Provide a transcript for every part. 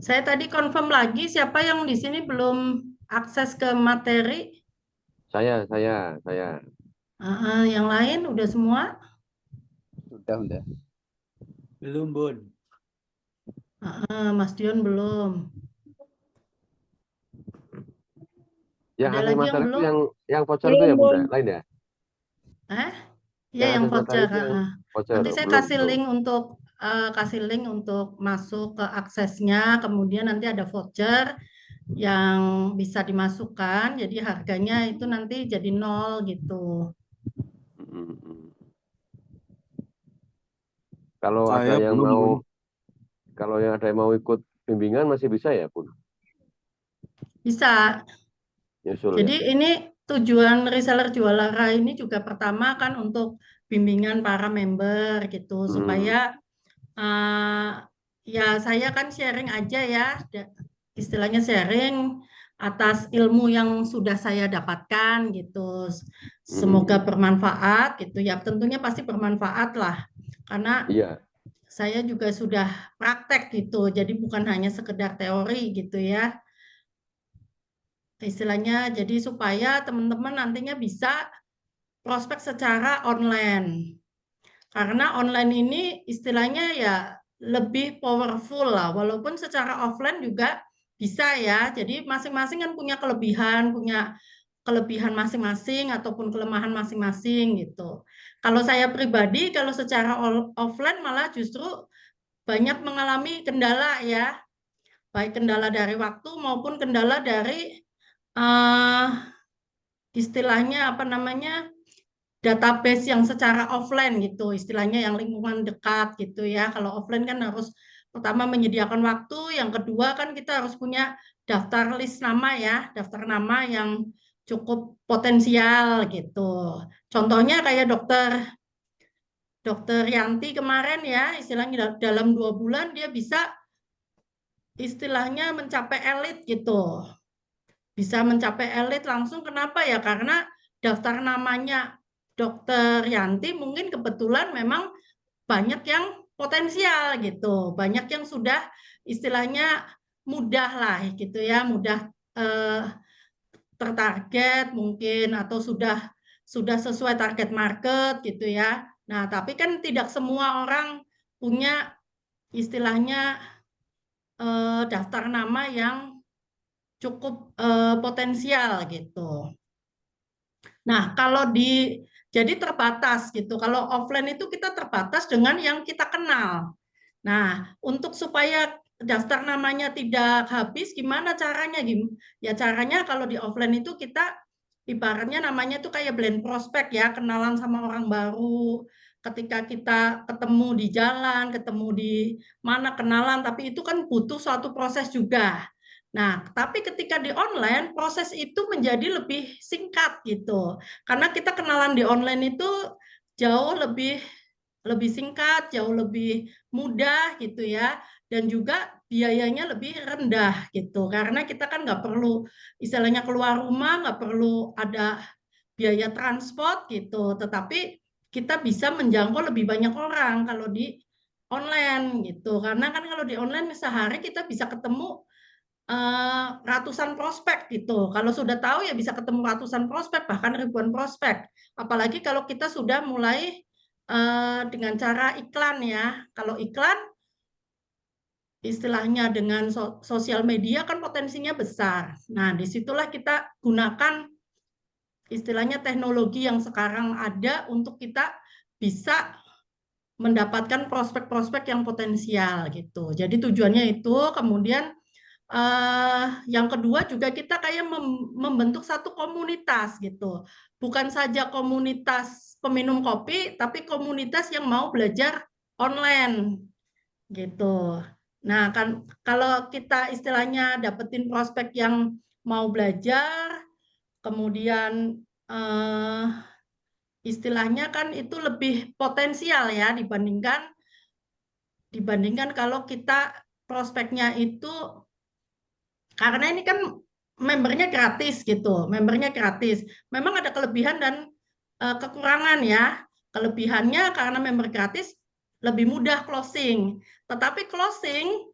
Saya tadi confirm lagi siapa yang di sini belum akses ke materi. Saya. Yang lain udah semua. Udah. Belum, Bun. Mas Dion belum. Yang Ada hasil lagi yang materi itu belum? yang voucher itu Belum, ya Bunda, Bun. lain ya? Eh? Ya Yang yang hasil materi voucher. itu yang voucher Nanti saya belum kasih belum. link untuk masuk ke aksesnya. Kemudian nanti ada voucher yang bisa dimasukkan. Jadi harganya itu nanti jadi 0 gitu. Mm. Kalau ada Saya yang belum, Bun. mau ikut bimbingan masih bisa ya Bun? Bisa. Nyusul ya. Jadi ini tujuan reseller Jualara ini juga pertama kan untuk bimbingan para member gitu supaya ya saya kan sharing aja ya, istilahnya sharing atas ilmu yang sudah saya dapatkan gitu. Semoga bermanfaat gitu ya. Tentunya pasti bermanfaat lah karena Iya. saya juga sudah praktek gitu. Jadi bukan hanya sekedar teori gitu ya. Istilahnya jadi supaya teman-teman nantinya bisa prospek secara online. Karena online ini istilahnya ya lebih powerful lah, walaupun secara offline juga bisa ya. Jadi masing-masing kan punya kelebihan masing-masing ataupun kelemahan masing-masing gitu. Kalau saya pribadi, kalau secara offline malah justru banyak mengalami kendala ya, baik kendala dari waktu maupun kendala dari eh, istilahnya apa namanya database yang secara offline gitu, istilahnya yang lingkungan dekat gitu ya. Kalau offline kan harus pertama menyediakan waktu, yang kedua kan kita harus punya daftar list nama ya, daftar nama yang cukup potensial gitu. Contohnya kayak dokter Yanti kemarin ya, istilahnya dalam 2 bulan dia bisa istilahnya mencapai elit gitu. Bisa mencapai elit langsung, kenapa ya? Karena daftar namanya Dokter Yanti mungkin kebetulan memang banyak yang potensial gitu, banyak yang sudah istilahnya mudah lah gitu ya, mudah eh, tertarget mungkin atau sudah sesuai target market gitu ya. Nah, tapi kan tidak semua orang punya istilahnya daftar nama yang cukup potensial gitu. Nah, jadi terbatas gitu. Kalau offline itu kita terbatas dengan yang kita kenal. Nah, untuk supaya daftar namanya tidak habis, gimana caranya? Ya caranya kalau di offline itu kita ibaratnya namanya itu kayak blend prospek ya, kenalan sama orang baru. Ketika kita ketemu di jalan, ketemu di mana kenalan, tapi itu kan butuh suatu proses juga. Nah, tapi ketika di online, proses itu menjadi lebih singkat gitu. Karena kita kenalan di online itu jauh lebih singkat, jauh lebih mudah gitu ya, dan juga biayanya lebih rendah gitu. Karena kita kan nggak perlu istilahnya keluar rumah, nggak perlu ada biaya transport gitu, tetapi kita bisa menjangkau lebih banyak orang kalau di online gitu. Karena kan kalau di online sehari kita bisa ketemu ratusan prospek gitu. Kalau sudah tahu ya bisa ketemu ratusan prospek, bahkan ribuan prospek. Apalagi kalau kita sudah mulai dengan cara iklan ya. Kalau iklan istilahnya dengan sosial media kan potensinya besar. Nah, disitulah kita gunakan istilahnya teknologi yang sekarang ada untuk kita bisa mendapatkan prospek-prospek yang potensial gitu. Jadi tujuannya itu, kemudian yang kedua juga kita kayak membentuk satu komunitas gitu. Bukan saja komunitas peminum kopi, tapi komunitas yang mau belajar online gitu. Nah, kan kalau kita istilahnya dapetin prospek yang mau belajar, kemudian istilahnya kan itu lebih potensial ya dibandingkan kalau kita prospeknya itu karena ini kan membernya gratis gitu, membernya gratis. Memang ada kelebihan dan kekurangan ya. Kelebihannya karena member gratis lebih mudah closing. Tetapi closing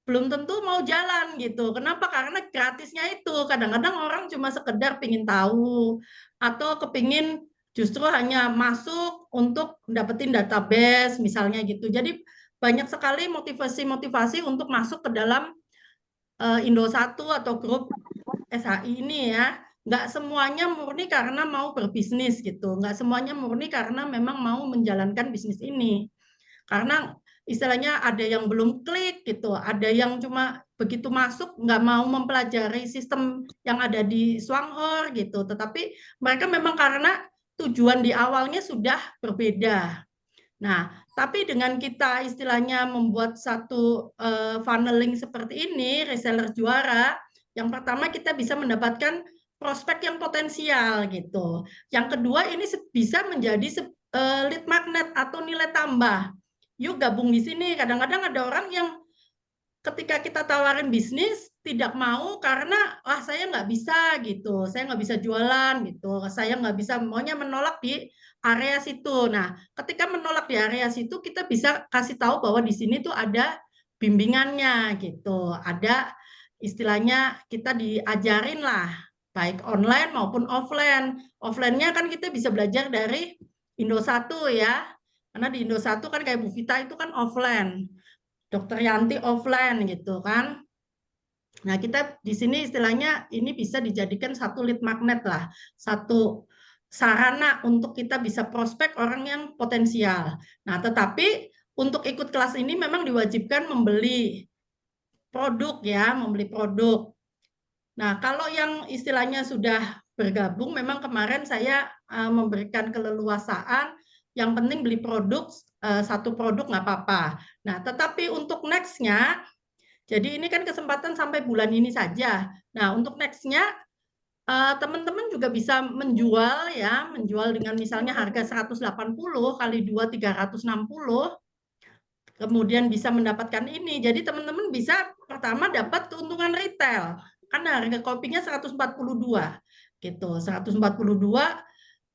belum tentu mau jalan gitu. Kenapa? Karena gratisnya itu. Kadang-kadang orang cuma sekedar pingin tahu atau kepingin justru hanya masuk untuk dapetin database misalnya gitu. Jadi banyak sekali motivasi-motivasi untuk masuk ke dalam Indosat atau grup SHI ini ya. Nggak semuanya murni karena mau berbisnis gitu. Nggak semuanya murni karena memang mau menjalankan bisnis ini. Karena istilahnya ada yang belum klik gitu, ada yang cuma begitu masuk nggak mau mempelajari sistem yang ada di Swanghor gitu. Tetapi mereka memang karena tujuan di awalnya sudah berbeda. Nah, tapi dengan kita istilahnya membuat satu funneling seperti ini, reseller juara, yang pertama kita bisa mendapatkan prospek yang potensial gitu. Yang kedua ini bisa menjadi lead magnet atau nilai tambah. Yuk gabung di sini. Kadang-kadang ada orang yang ketika kita tawarin bisnis tidak mau karena saya nggak bisa gitu, saya nggak bisa jualan gitu, saya nggak bisa, maunya menolak di area situ. Nah, ketika menolak di area situ kita bisa kasih tahu bahwa di sini tuh ada bimbingannya gitu, ada istilahnya kita diajarin lah baik online maupun offline. Offline-nya kan kita bisa belajar dari Indosat ya, karena di Indosat kan kayak Bu Vita itu kan offline. Dokter Yanti offline gitu kan. Nah, kita di sini istilahnya ini bisa dijadikan satu lead magnet lah, satu sarana untuk kita bisa prospek orang yang potensial. Nah, tetapi untuk ikut kelas ini memang diwajibkan membeli produk ya, membeli produk. Nah, kalau yang istilahnya sudah bergabung, memang kemarin saya memberikan keleluasaan, yang penting beli produk, satu produk nggak apa-apa. Nah, tetapi untuk next-nya, jadi ini kan kesempatan sampai bulan ini saja. Nah, untuk next-nya, teman-teman juga bisa menjual ya, menjual dengan misalnya harga 180 kali 2 360, kemudian bisa mendapatkan ini. Jadi teman-teman bisa pertama dapat keuntungan retail. Kan harga kopinya 142 gitu. 142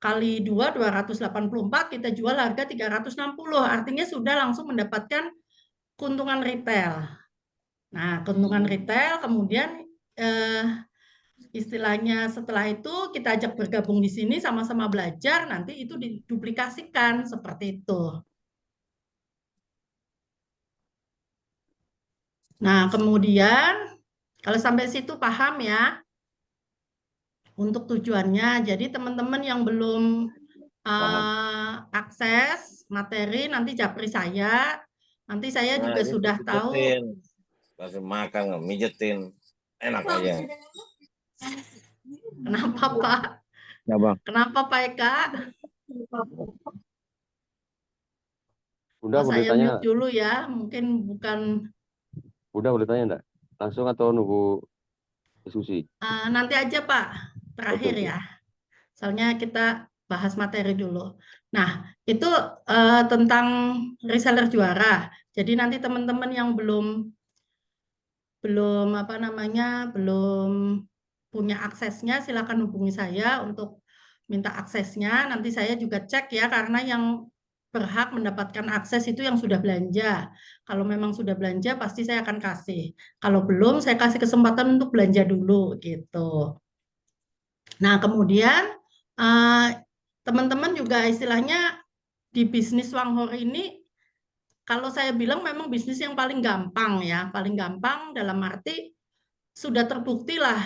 kali 2 284, kita jual harga 360. Artinya sudah langsung mendapatkan keuntungan retail. Nah, keuntungan retail kemudian istilahnya setelah itu kita ajak bergabung di sini sama-sama belajar, nanti itu diduplikasikan seperti itu. Nah, kemudian kalau sampai situ paham ya untuk tujuannya. Jadi teman-teman yang belum akses materi nanti japri saya. Nanti saya juga sudah tahu. Kasih makan, mijetin, enak aja. Kenapa Pak? Ya, Bang. Kenapa Pak Eka? Bunda boleh Saya tanya, mute dulu ya, mungkin bukan. Bunda boleh tanya enggak? Langsung atau nunggu diskusi? Nanti aja Pak, terakhir Oke. ya. Soalnya kita bahas materi dulu. Nah, itu tentang reseller juara. Jadi nanti teman-teman yang belum belum punya aksesnya, silakan hubungi saya untuk minta aksesnya. Nanti saya juga cek ya, karena yang berhak mendapatkan akses itu yang sudah belanja. Kalau memang sudah belanja, pasti saya akan kasih. Kalau belum, saya kasih kesempatan untuk belanja dulu gitu. Nah, kemudian teman-teman juga istilahnya di bisnis Swanghor ini, kalau saya bilang memang bisnis yang paling gampang ya, paling gampang dalam arti sudah terbukti lah,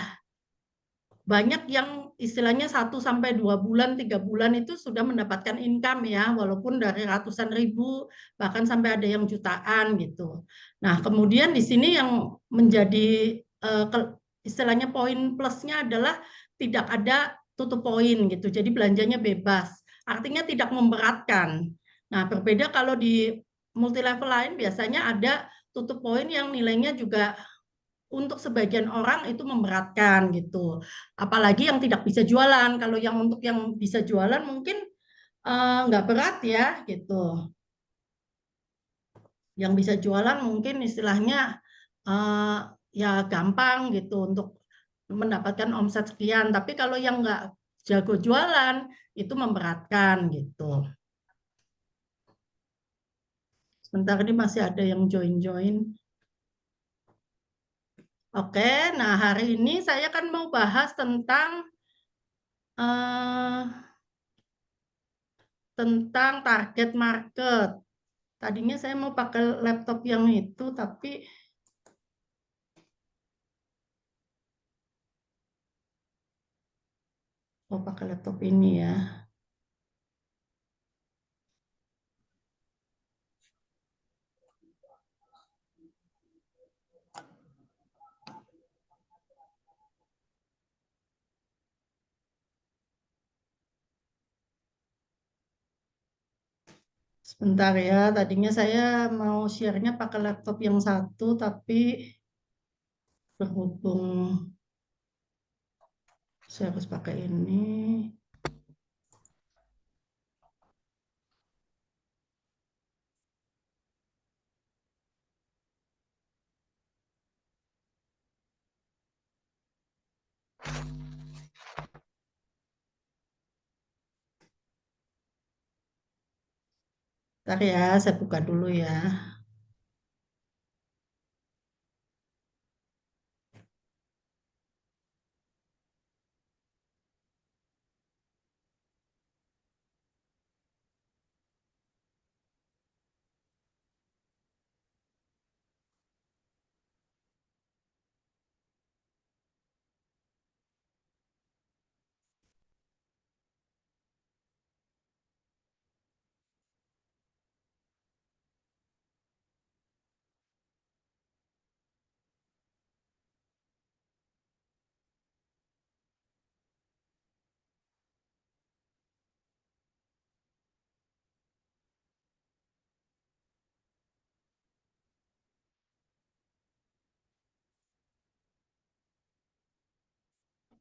banyak yang istilahnya 1-2 bulan, 3 bulan itu sudah mendapatkan income ya, walaupun dari ratusan ribu, bahkan sampai ada yang jutaan gitu. Nah, kemudian di sini yang menjadi istilahnya poin plusnya adalah tidak ada tutup poin gitu, jadi belanjanya bebas, artinya tidak memberatkan. Nah, berbeda kalau di multi level lain biasanya ada tutup poin yang nilainya juga untuk sebagian orang itu memberatkan gitu. Apalagi yang tidak bisa jualan. Kalau yang untuk yang bisa jualan mungkin nggak berat ya gitu. Yang bisa jualan mungkin istilahnya ya gampang gitu untuk mendapatkan omset sekian. Tapi kalau yang nggak jago jualan itu memberatkan gitu. Sebentar ini masih ada yang join-join. Oke, nah hari ini saya kan mau bahas tentang target market. Tadinya saya mau pakai laptop yang itu, tapi mau pakai laptop ini ya. Sebentar ya, tadinya saya mau share-nya pakai laptop yang satu, tapi berhubung saya harus pakai ini. Bentar ya, saya buka dulu ya.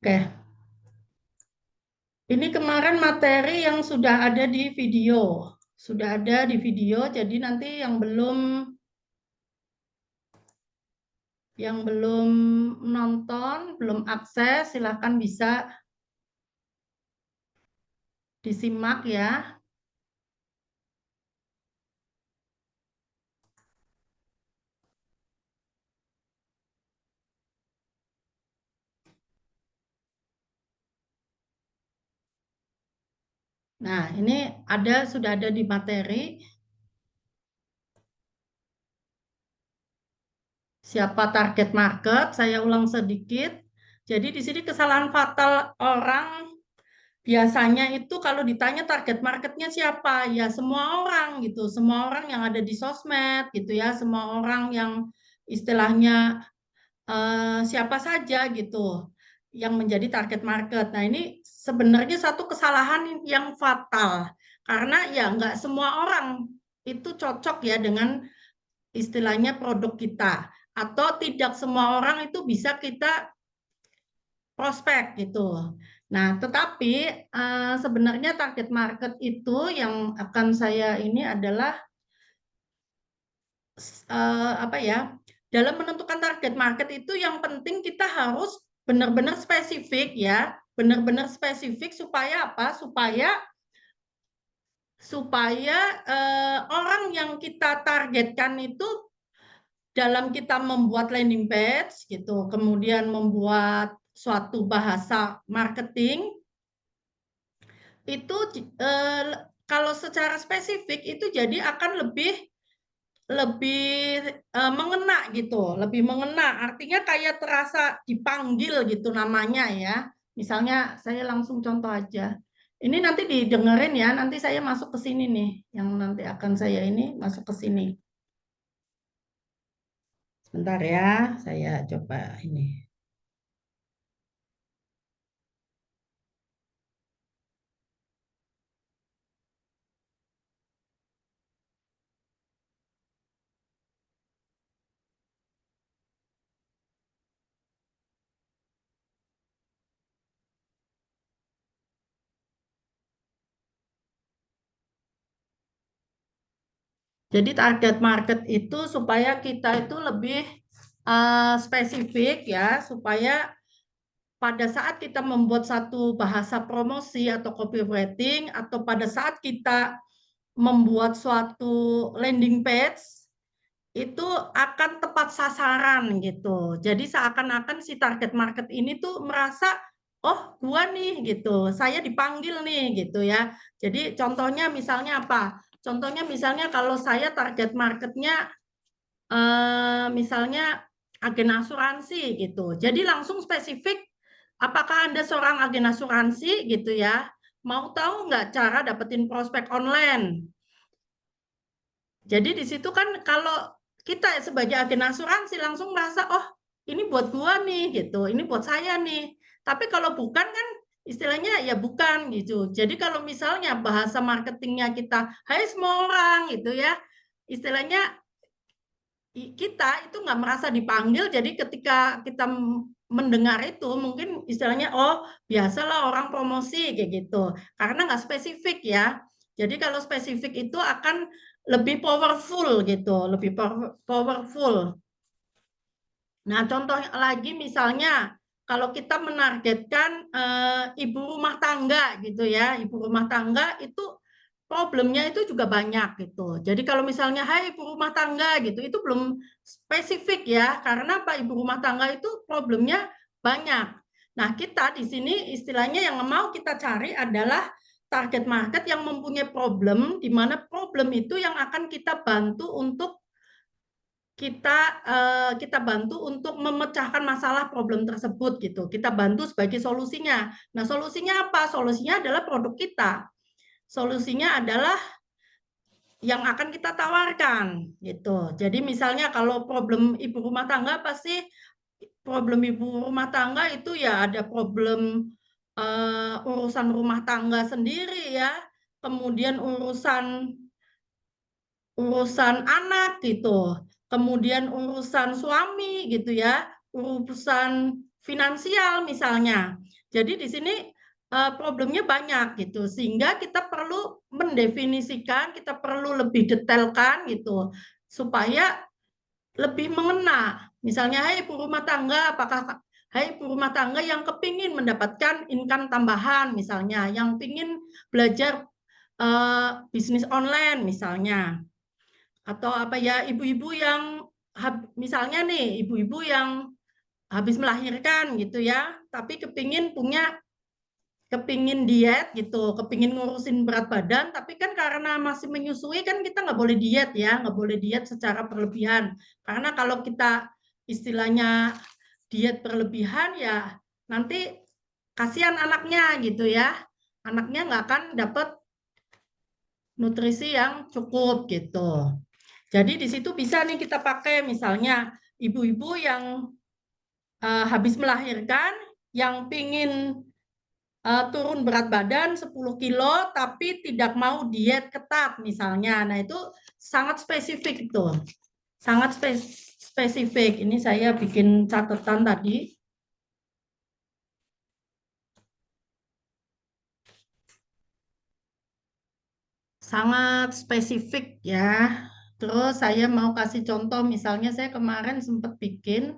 Oke. Ini kemarin materi yang sudah ada di video. Sudah ada di video, jadi nanti yang belum nonton, belum akses, silahkan bisa disimak ya. Nah, ini sudah ada di materi. Siapa target market? Saya ulang sedikit. Jadi di sini kesalahan fatal orang biasanya itu kalau ditanya target marketnya siapa, ya semua orang gitu, semua orang yang ada di sosmed gitu ya, semua orang yang istilahnya siapa saja gitu yang menjadi target market. Nah ini sebenarnya satu kesalahan yang fatal karena ya nggak semua orang itu cocok ya dengan istilahnya produk kita, atau tidak semua orang itu bisa kita prospek gitu. Nah, tetapi sebenarnya target market itu yang akan saya ini adalah apa ya? Dalam menentukan target market itu yang penting kita harus benar-benar spesifik ya, benar-benar spesifik supaya apa? Supaya orang yang kita targetkan itu dalam kita membuat landing page gitu, kemudian membuat suatu bahasa marketing itu kalau secara spesifik itu jadi akan lebih mengena gitu, lebih mengena. Artinya kayak terasa dipanggil gitu namanya ya. Misalnya saya langsung contoh aja. Ini nanti didengerin ya, nanti saya masuk ke sini nih, yang nanti akan saya ini masuk ke sini. Sebentar ya, saya coba ini. Jadi target market itu supaya kita itu lebih spesifik ya, supaya pada saat kita membuat satu bahasa promosi atau copywriting, atau pada saat kita membuat suatu landing page, itu akan tepat sasaran gitu. Jadi seakan-akan si target market ini tuh merasa, oh gua nih gitu, saya dipanggil nih gitu ya. Jadi contohnya misalnya apa? Contohnya misalnya kalau saya target marketnya misalnya agen asuransi gitu. Jadi langsung spesifik, apakah Anda seorang agen asuransi gitu ya? Mau tahu nggak cara dapetin prospek online? Jadi di situ kan kalau kita sebagai agen asuransi langsung merasa, oh ini buat gua nih gitu, ini buat saya nih. Tapi kalau bukan kan istilahnya ya bukan gitu. Jadi kalau misalnya bahasa marketingnya kita, hai semua orang gitu ya, istilahnya kita itu nggak merasa dipanggil. Jadi ketika kita mendengar itu mungkin istilahnya, oh biasalah orang promosi kayak gitu. Karena nggak spesifik ya. Jadi kalau spesifik itu akan lebih powerful gitu, lebih powerful. Nah, contoh lagi misalnya kalau kita menargetkan ibu rumah tangga gitu ya, ibu rumah tangga itu problemnya itu juga banyak gitu. Jadi kalau misalnya hai ibu rumah tangga gitu, itu belum spesifik ya, karena apa, ibu rumah tangga itu problemnya banyak. Nah, kita di sini istilahnya yang mau kita cari adalah target market yang mempunyai problem, di mana problem itu yang akan kita bantu untuk kita bantu untuk memecahkan masalah problem tersebut gitu. Kita bantu sebagai solusinya. Nah, solusinya apa? Solusinya adalah produk kita. Solusinya adalah yang akan kita tawarkan gitu. Jadi misalnya kalau problem ibu rumah tangga, pasti problem ibu rumah tangga itu ya ada problem urusan rumah tangga sendiri ya, kemudian urusan anak gitu, kemudian urusan suami gitu ya, urusan finansial misalnya. Jadi di sini problemnya banyak gitu, sehingga kita perlu mendefinisikan, kita perlu lebih detailkan gitu, supaya lebih mengena. Misalnya, hai ibu rumah tangga, apakah hai ibu rumah tangga yang kepingin mendapatkan income tambahan, misalnya, yang pingin belajar bisnis online misalnya, atau apa ya, ibu-ibu yang misalnya nih ibu-ibu yang habis melahirkan gitu ya, tapi kepingin diet gitu, kepingin ngurusin berat badan, tapi kan karena masih menyusui kan kita nggak boleh diet ya, nggak boleh diet secara berlebihan, karena kalau kita istilahnya diet berlebihan ya nanti kasihan anaknya gitu ya, anaknya nggak akan dapat nutrisi yang cukup gitu. Jadi di situ bisa nih kita pakai misalnya ibu-ibu yang habis melahirkan, yang pingin turun berat badan 10 kilo tapi tidak mau diet ketat misalnya. Nah itu sangat spesifik itu. Sangat spesifik. Ini saya bikin catatan tadi. Sangat spesifik ya. Terus saya mau kasih contoh, misalnya saya kemarin sempat bikin,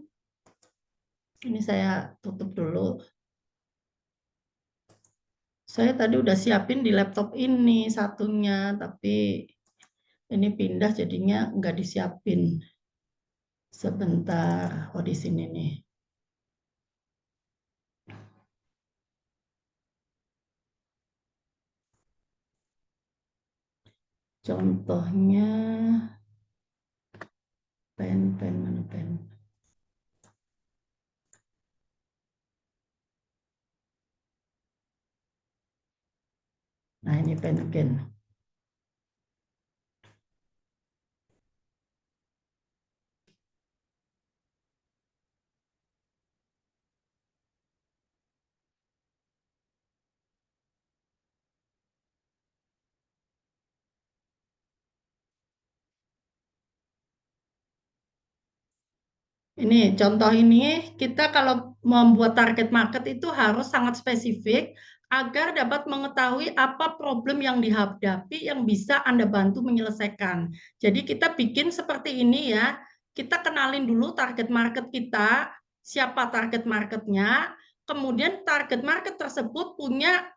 ini saya tutup dulu. Saya tadi udah siapin di laptop ini satunya, tapi ini pindah jadinya nggak disiapin. Sebentar, oh di sini nih. Contohnya pen mana pen? Nah ini pen again. Ini contoh ini, kita kalau membuat target market itu harus sangat spesifik agar dapat mengetahui apa problem yang dihadapi yang bisa Anda bantu menyelesaikan. Jadi kita bikin seperti ini ya, kita kenalin dulu target market kita, siapa target marketnya, kemudian target market tersebut punya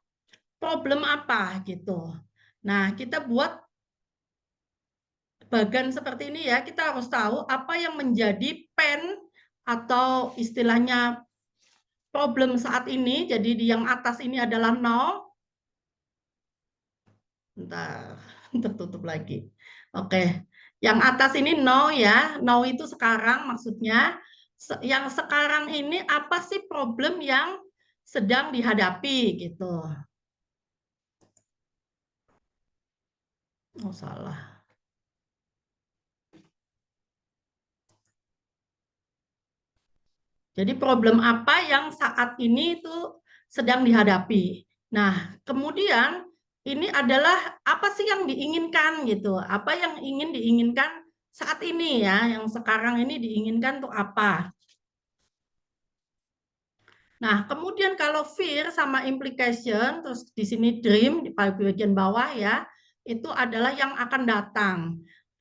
problem apa gitu. Nah, kita buat bagan seperti ini ya, kita harus tahu apa yang menjadi pen atau istilahnya problem saat ini. Jadi di yang atas ini adalah 0. Bentar, tertutup lagi. Oke, yang atas ini 0 ya. 0 itu sekarang maksudnya. Yang sekarang ini apa sih problem yang sedang dihadapi gitu. Oh, salah. Jadi problem apa yang saat ini itu sedang dihadapi. Nah, kemudian ini adalah apa sih yang diinginkan gitu. Apa yang ingin diinginkan saat ini ya, yang sekarang ini diinginkan untuk apa. Nah, kemudian kalau fear sama implication, terus di sini dream di bagian bawah ya, itu adalah yang akan datang.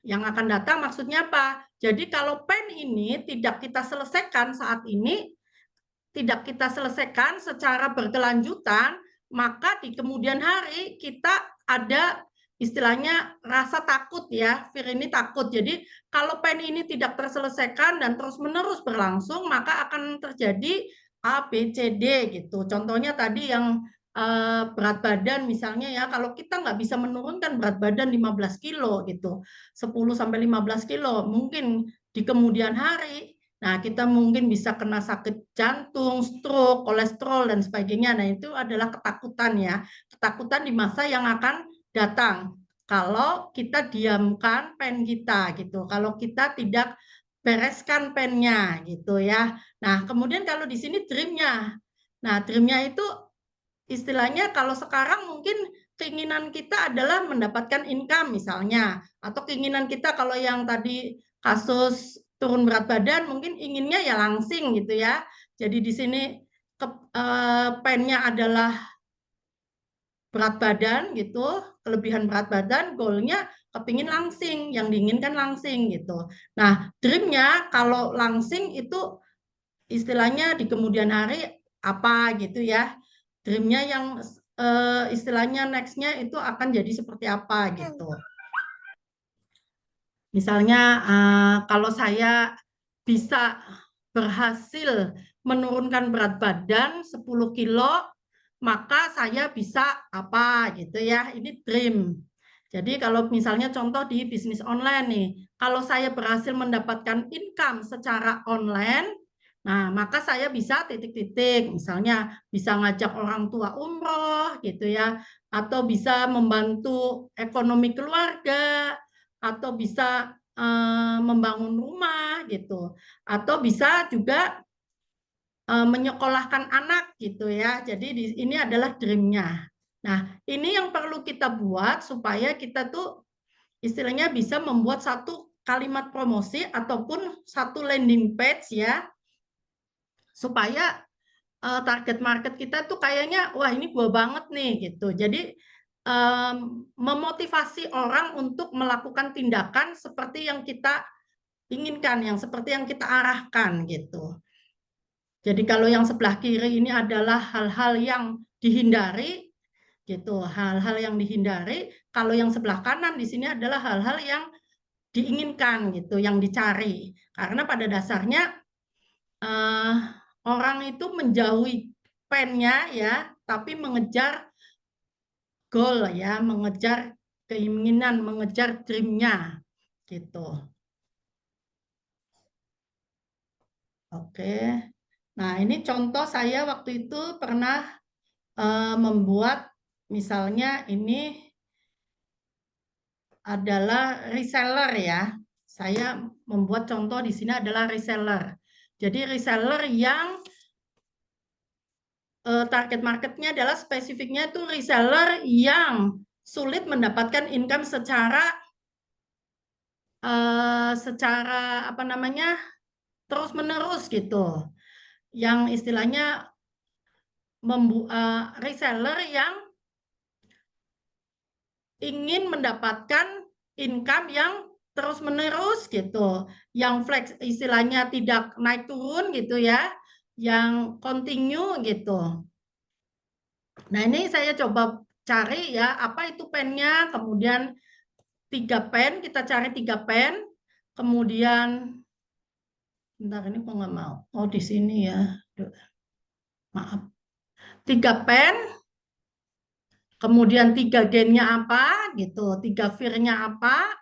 Yang akan datang maksudnya apa? Jadi kalau pen ini tidak kita selesaikan saat ini, tidak kita selesaikan secara berkelanjutan, maka di kemudian hari kita ada istilahnya rasa takut ya, fear ini takut. Jadi kalau pen ini tidak terselesaikan dan terus-menerus berlangsung, maka akan terjadi A, B, C, D gitu. Contohnya tadi yang berat badan misalnya ya, kalau kita nggak bisa menurunkan berat badan 15 kilo gitu, 10-15 kilo, mungkin di kemudian hari, nah kita mungkin bisa kena sakit jantung, stroke, kolesterol, dan sebagainya. Nah itu adalah ketakutan ya, ketakutan di masa yang akan datang. Kalau kita diamkan pen kita gitu, kalau kita tidak bereskan pennya gitu ya. Nah kemudian kalau di sini dreamnya, nah dreamnya itu istilahnya kalau sekarang mungkin keinginan kita adalah mendapatkan income misalnya, atau keinginan kita kalau yang tadi kasus turun berat badan mungkin inginnya ya langsing gitu ya. Jadi di sini pennya adalah berat badan gitu, kelebihan berat badan, goalnya kepingin langsing, yang diinginkan langsing gitu. Nah dreamnya kalau langsing itu istilahnya di kemudian hari apa gitu ya, dreamnya yang istilahnya nextnya itu akan jadi seperti apa gitu. Misalnya kalau saya bisa berhasil menurunkan berat badan 10 kilo, maka saya bisa apa gitu ya, ini dream. Jadi kalau misalnya contoh di bisnis online nih, kalau saya berhasil mendapatkan income secara online, nah maka saya bisa titik-titik, misalnya bisa ngajak orang tua umroh gitu ya, atau bisa membantu ekonomi keluarga, atau bisa membangun rumah gitu, atau bisa juga menyekolahkan anak gitu ya. Jadi ini adalah dreamnya. Nah ini yang perlu kita buat supaya kita tuh istilahnya bisa membuat satu kalimat promosi ataupun satu landing page ya, supaya target market kita tuh kayaknya wah ini gua banget nih gitu. Jadi memotivasi orang untuk melakukan tindakan seperti yang kita inginkan, yang seperti yang kita arahkan gitu. Jadi kalau yang sebelah kiri ini adalah hal-hal yang dihindari gitu, hal-hal yang dihindari. Kalau yang sebelah kanan di sini adalah hal-hal yang diinginkan gitu, yang dicari. Karena pada dasarnya orang itu menjauhi pennya ya, tapi mengejar goal ya, mengejar keinginan, mengejar dreamnya gitu. Oke. Nah, ini contoh saya waktu itu pernah membuat misalnya ini adalah reseller ya. Saya membuat contoh di sini adalah reseller. Jadi reseller yang target marketnya adalah spesifiknya itu reseller yang sulit mendapatkan income secara apa namanya terus-menerus gitu. Yang istilahnya reseller yang ingin mendapatkan income yang terus-menerus gitu, yang flex istilahnya tidak naik turun gitu ya, yang continue gitu. Nah ini saya coba cari ya apa itu pennya, kemudian 3 pen, kita cari 3 pen, kemudian bentar ini kok nggak mau. Oh di sini ya, maaf. 3 pen, kemudian 3 gennya apa, gitu, 3 vir-nya apa,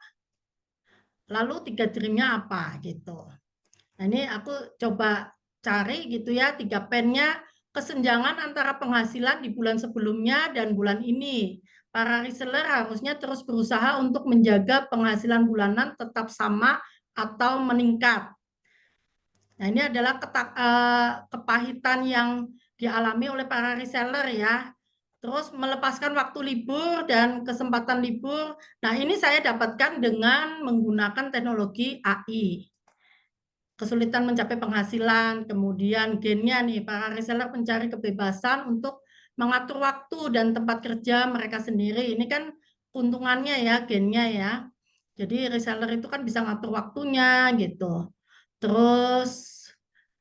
lalu 3 dream-nya apa, gitu. Nah ini aku coba cari gitu ya, 3 pennya kesenjangan antara penghasilan di bulan sebelumnya dan bulan ini. Para reseller harusnya terus berusaha untuk menjaga penghasilan bulanan tetap sama atau meningkat. Nah ini adalah kepahitan yang dialami oleh para reseller ya. Terus melepaskan waktu libur dan kesempatan libur. Nah ini saya dapatkan dengan menggunakan teknologi AI. Kesulitan mencapai penghasilan, kemudian gennya nih, para reseller mencari kebebasan untuk mengatur waktu dan tempat kerja mereka sendiri. Ini kan keuntungannya ya, gennya ya. Jadi reseller itu kan bisa ngatur waktunya gitu. Terus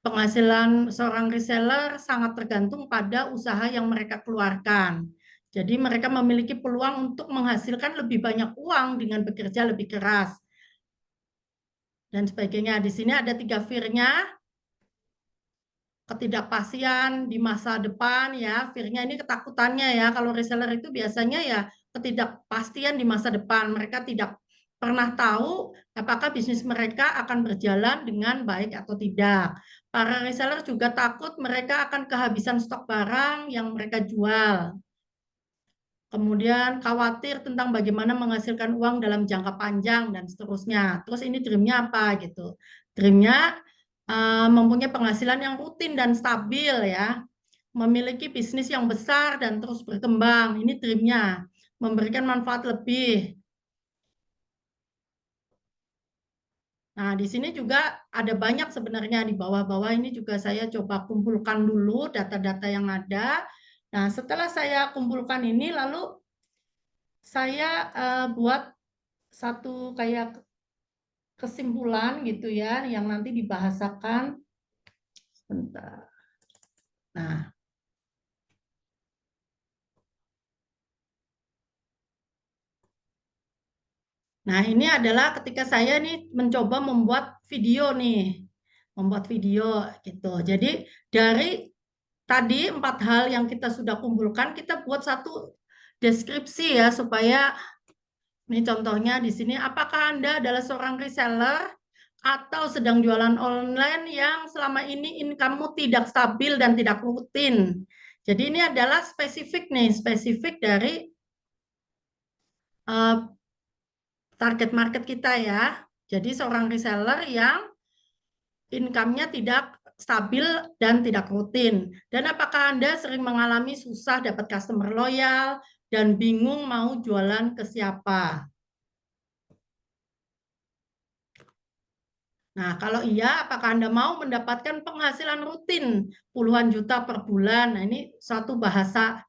penghasilan seorang reseller sangat tergantung pada usaha yang mereka keluarkan. Jadi mereka memiliki peluang untuk menghasilkan lebih banyak uang dengan bekerja lebih keras dan sebagainya. Di sini ada 3 vir-nya, ketidakpastian di masa depan ya, vir-nya ini ketakutannya ya. Kalau reseller itu biasanya ya ketidakpastian di masa depan. Mereka tidak pernah tahu apakah bisnis mereka akan berjalan dengan baik atau tidak. Para reseller juga takut mereka akan kehabisan stok barang yang mereka jual. Kemudian khawatir tentang bagaimana menghasilkan uang dalam jangka panjang dan seterusnya. Terus ini dream-nya apa gitu? Dream-nya mempunyai penghasilan yang rutin dan stabil ya. Memiliki bisnis yang besar dan terus berkembang. Ini dream-nya. Memberikan manfaat lebih. Nah, di sini juga ada banyak sebenarnya di bawah-bawah ini juga saya coba kumpulkan dulu data-data yang ada. Nah, setelah saya kumpulkan ini lalu saya buat satu kayak kesimpulan gitu ya yang nanti dibahasakan. Sebentar. Nah, ini adalah ketika saya nih mencoba membuat video nih. Membuat video gitu. Jadi dari tadi 4 hal yang kita sudah kumpulkan, kita buat satu deskripsi ya supaya ini contohnya di sini, apakah Anda adalah seorang reseller atau sedang jualan online yang selama ini income-mu tidak stabil dan tidak rutin. Jadi ini adalah spesifik nih, spesifik dari target market kita ya. Jadi seorang reseller yang income-nya tidak stabil dan tidak rutin. Dan apakah Anda sering mengalami susah dapat customer loyal dan bingung mau jualan ke siapa? Nah, kalau iya, apakah Anda mau mendapatkan penghasilan rutin puluhan juta per bulan? Nah, ini suatu bahasa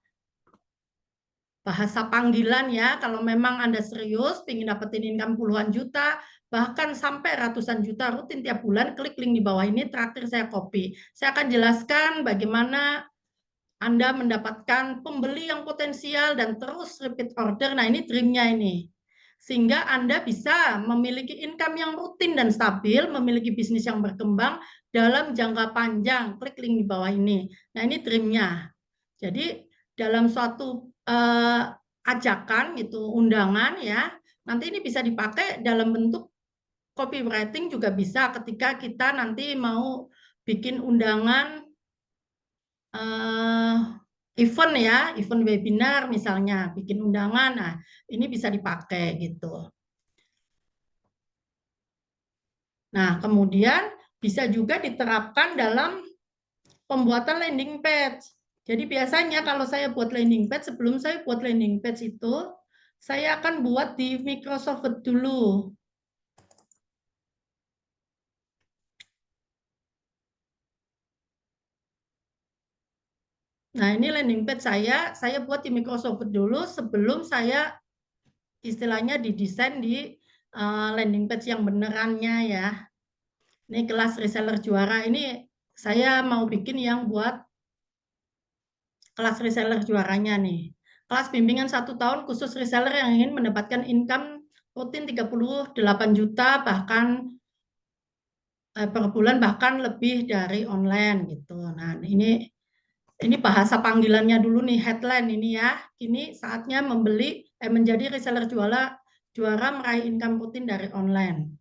panggilan ya. Kalau memang Anda serius, ingin dapetin income puluhan juta, bahkan sampai ratusan juta rutin tiap bulan, klik link di bawah ini, traktir saya copy. Saya akan jelaskan bagaimana Anda mendapatkan pembeli yang potensial dan terus repeat order. Nah, ini dream-nya ini. Sehingga Anda bisa memiliki income yang rutin dan stabil, memiliki bisnis yang berkembang dalam jangka panjang. Klik link di bawah ini. Nah, ini dream-nya. Jadi, dalam suatu ajakan, gitu, undangan, ya, nanti ini bisa dipakai dalam bentuk copywriting juga bisa ketika kita nanti mau bikin undangan event ya, event webinar misalnya, bikin undangan, nah ini bisa dipakai gitu. Nah, kemudian bisa juga diterapkan dalam pembuatan landing page. Jadi biasanya kalau saya buat landing page, sebelum saya buat landing page itu, saya akan buat di Microsoft Word dulu. Nah, ini landing page saya buat di Microsoft Word dulu sebelum saya istilahnya didesain di landing page yang benerannya ya. Ini kelas reseller juara, ini saya mau bikin yang buat kelas reseller juaranya nih. Kelas bimbingan 1 tahun khusus reseller yang ingin mendapatkan income rutin 38 juta bahkan per bulan bahkan lebih dari online gitu. Nah, ini bahasa panggilannya dulu nih, headline ini ya. Ini saatnya menjadi reseller juara meraih income rutin dari online.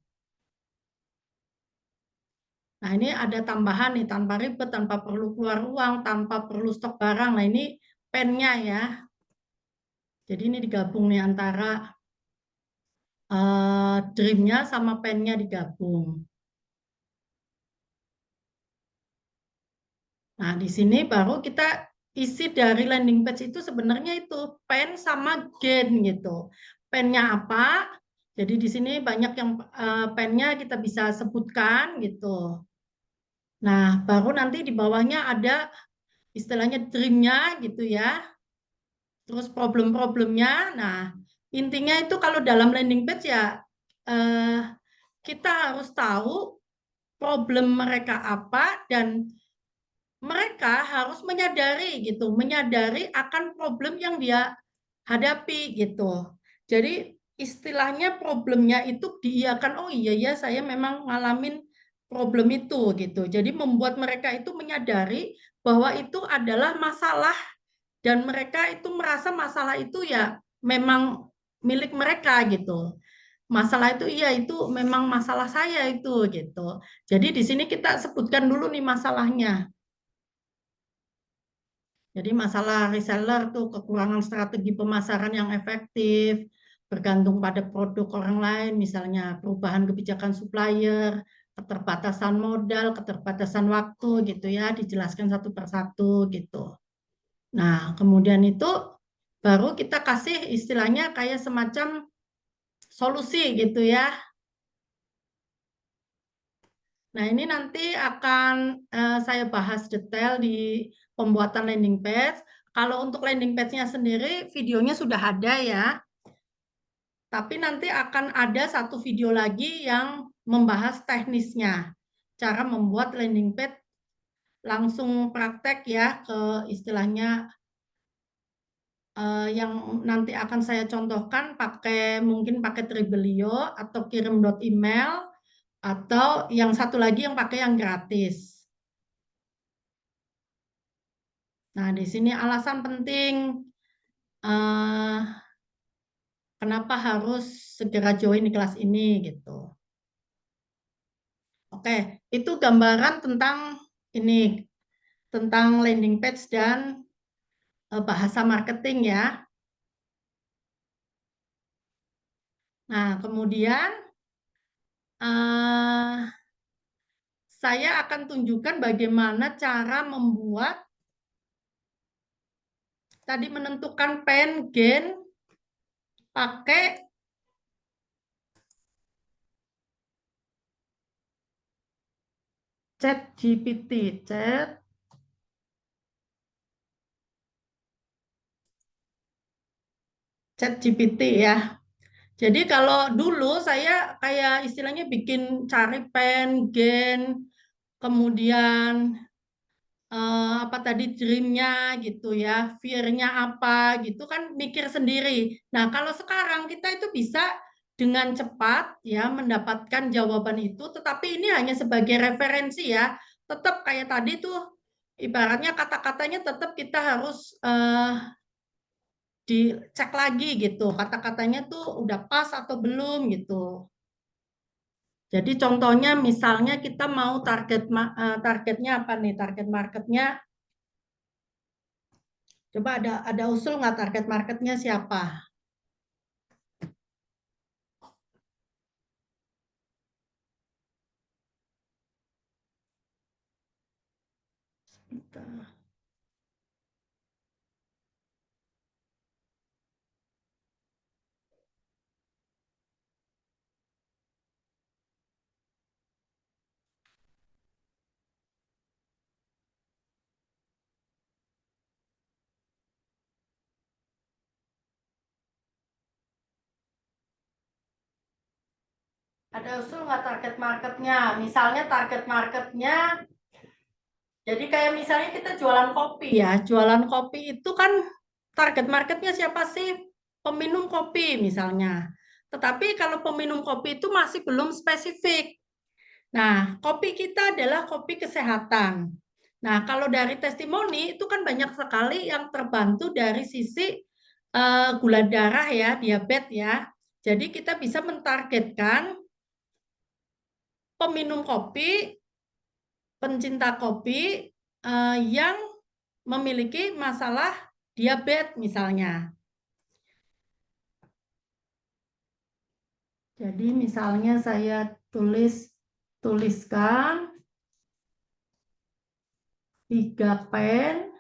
Nah, ini ada tambahan nih, tanpa ribet, tanpa perlu keluar uang, tanpa perlu stok barang. Nah, ini pennya ya. Jadi ini digabung nih antara dream-nya sama pennya digabung. Nah, di sini baru kita isi dari landing page itu sebenarnya itu pen sama gain gitu. Pennya apa? Jadi di sini banyak yang pennya kita bisa sebutkan gitu. Nah, baru nanti di bawahnya ada istilahnya dream-nya gitu ya. Terus problem-problemnya. Nah, intinya itu kalau dalam landing page ya kita harus tahu problem mereka apa dan mereka harus menyadari akan problem yang dia hadapi gitu. Jadi istilahnya problemnya itu diiyakan, oh iya ya saya memang ngalamin problem itu gitu. Jadi membuat mereka itu menyadari bahwa itu adalah masalah dan mereka itu merasa masalah itu ya memang milik mereka gitu. Masalah itu iya itu memang masalah saya itu gitu. Jadi di sini kita sebutkan dulu nih masalahnya. Jadi masalah reseller tuh kekurangan strategi pemasaran yang efektif, bergantung pada produk orang lain, misalnya perubahan kebijakan supplier, keterbatasan modal, keterbatasan waktu gitu ya, dijelaskan satu persatu gitu. Nah, kemudian itu baru kita kasih istilahnya kayak semacam solusi gitu ya. Nah, ini nanti akan saya bahas detail di pembuatan landing page. Kalau untuk landing page-nya sendiri, videonya sudah ada ya. Tapi nanti akan ada satu video lagi yang membahas teknisnya. Cara membuat landing page langsung praktek ya ke istilahnya yang nanti akan saya contohkan mungkin pakai Tribelio atau kirim email atau yang satu lagi yang pakai yang gratis. Nah, di sini alasan penting kenapa harus segera join di kelas ini gitu. Oke, itu gambaran tentang ini, tentang landing page dan bahasa marketing ya. Nah, kemudian saya akan tunjukkan bagaimana cara membuat tadi menentukan pen gain pakai ChatGPT, ChatGPT ya. Jadi kalau dulu saya kayak istilahnya bikin cari pen, gain, kemudian apa tadi dream-nya gitu ya, fear-nya apa gitu kan mikir sendiri. Nah, kalau sekarang kita itu bisa dengan cepat ya mendapatkan jawaban itu, tetapi ini hanya sebagai referensi ya. Tetap kayak tadi tuh ibaratnya kata-katanya tetap kita harus dicek lagi gitu. Kata-katanya tuh udah pas atau belum gitu. Jadi contohnya misalnya kita mau targetnya apa nih? Target marketnya coba ada usul nggak target marketnya siapa? Ada usul nggak target marketnya? Misalnya target marketnya, jadi kayak misalnya kita jualan kopi ya, jualan kopi itu kan target marketnya siapa sih? Peminum kopi misalnya. Tetapi kalau peminum kopi itu masih belum spesifik. Nah, kopi kita adalah kopi kesehatan. Nah, kalau dari testimoni itu kan banyak sekali yang terbantu dari sisi gula darah ya, diabetes ya. Jadi kita bisa mentargetkan peminum kopi, pencinta kopi yang memiliki masalah diabetes misalnya. Jadi misalnya saya tuliskan 3 pen,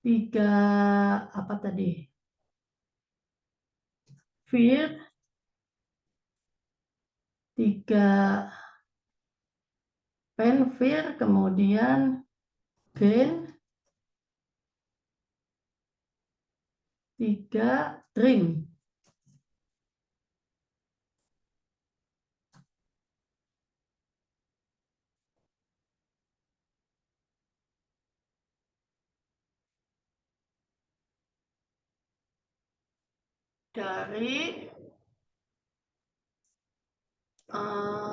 3 apa tadi? Fir, 3 pen fir, kemudian gain, 3 dream. Dari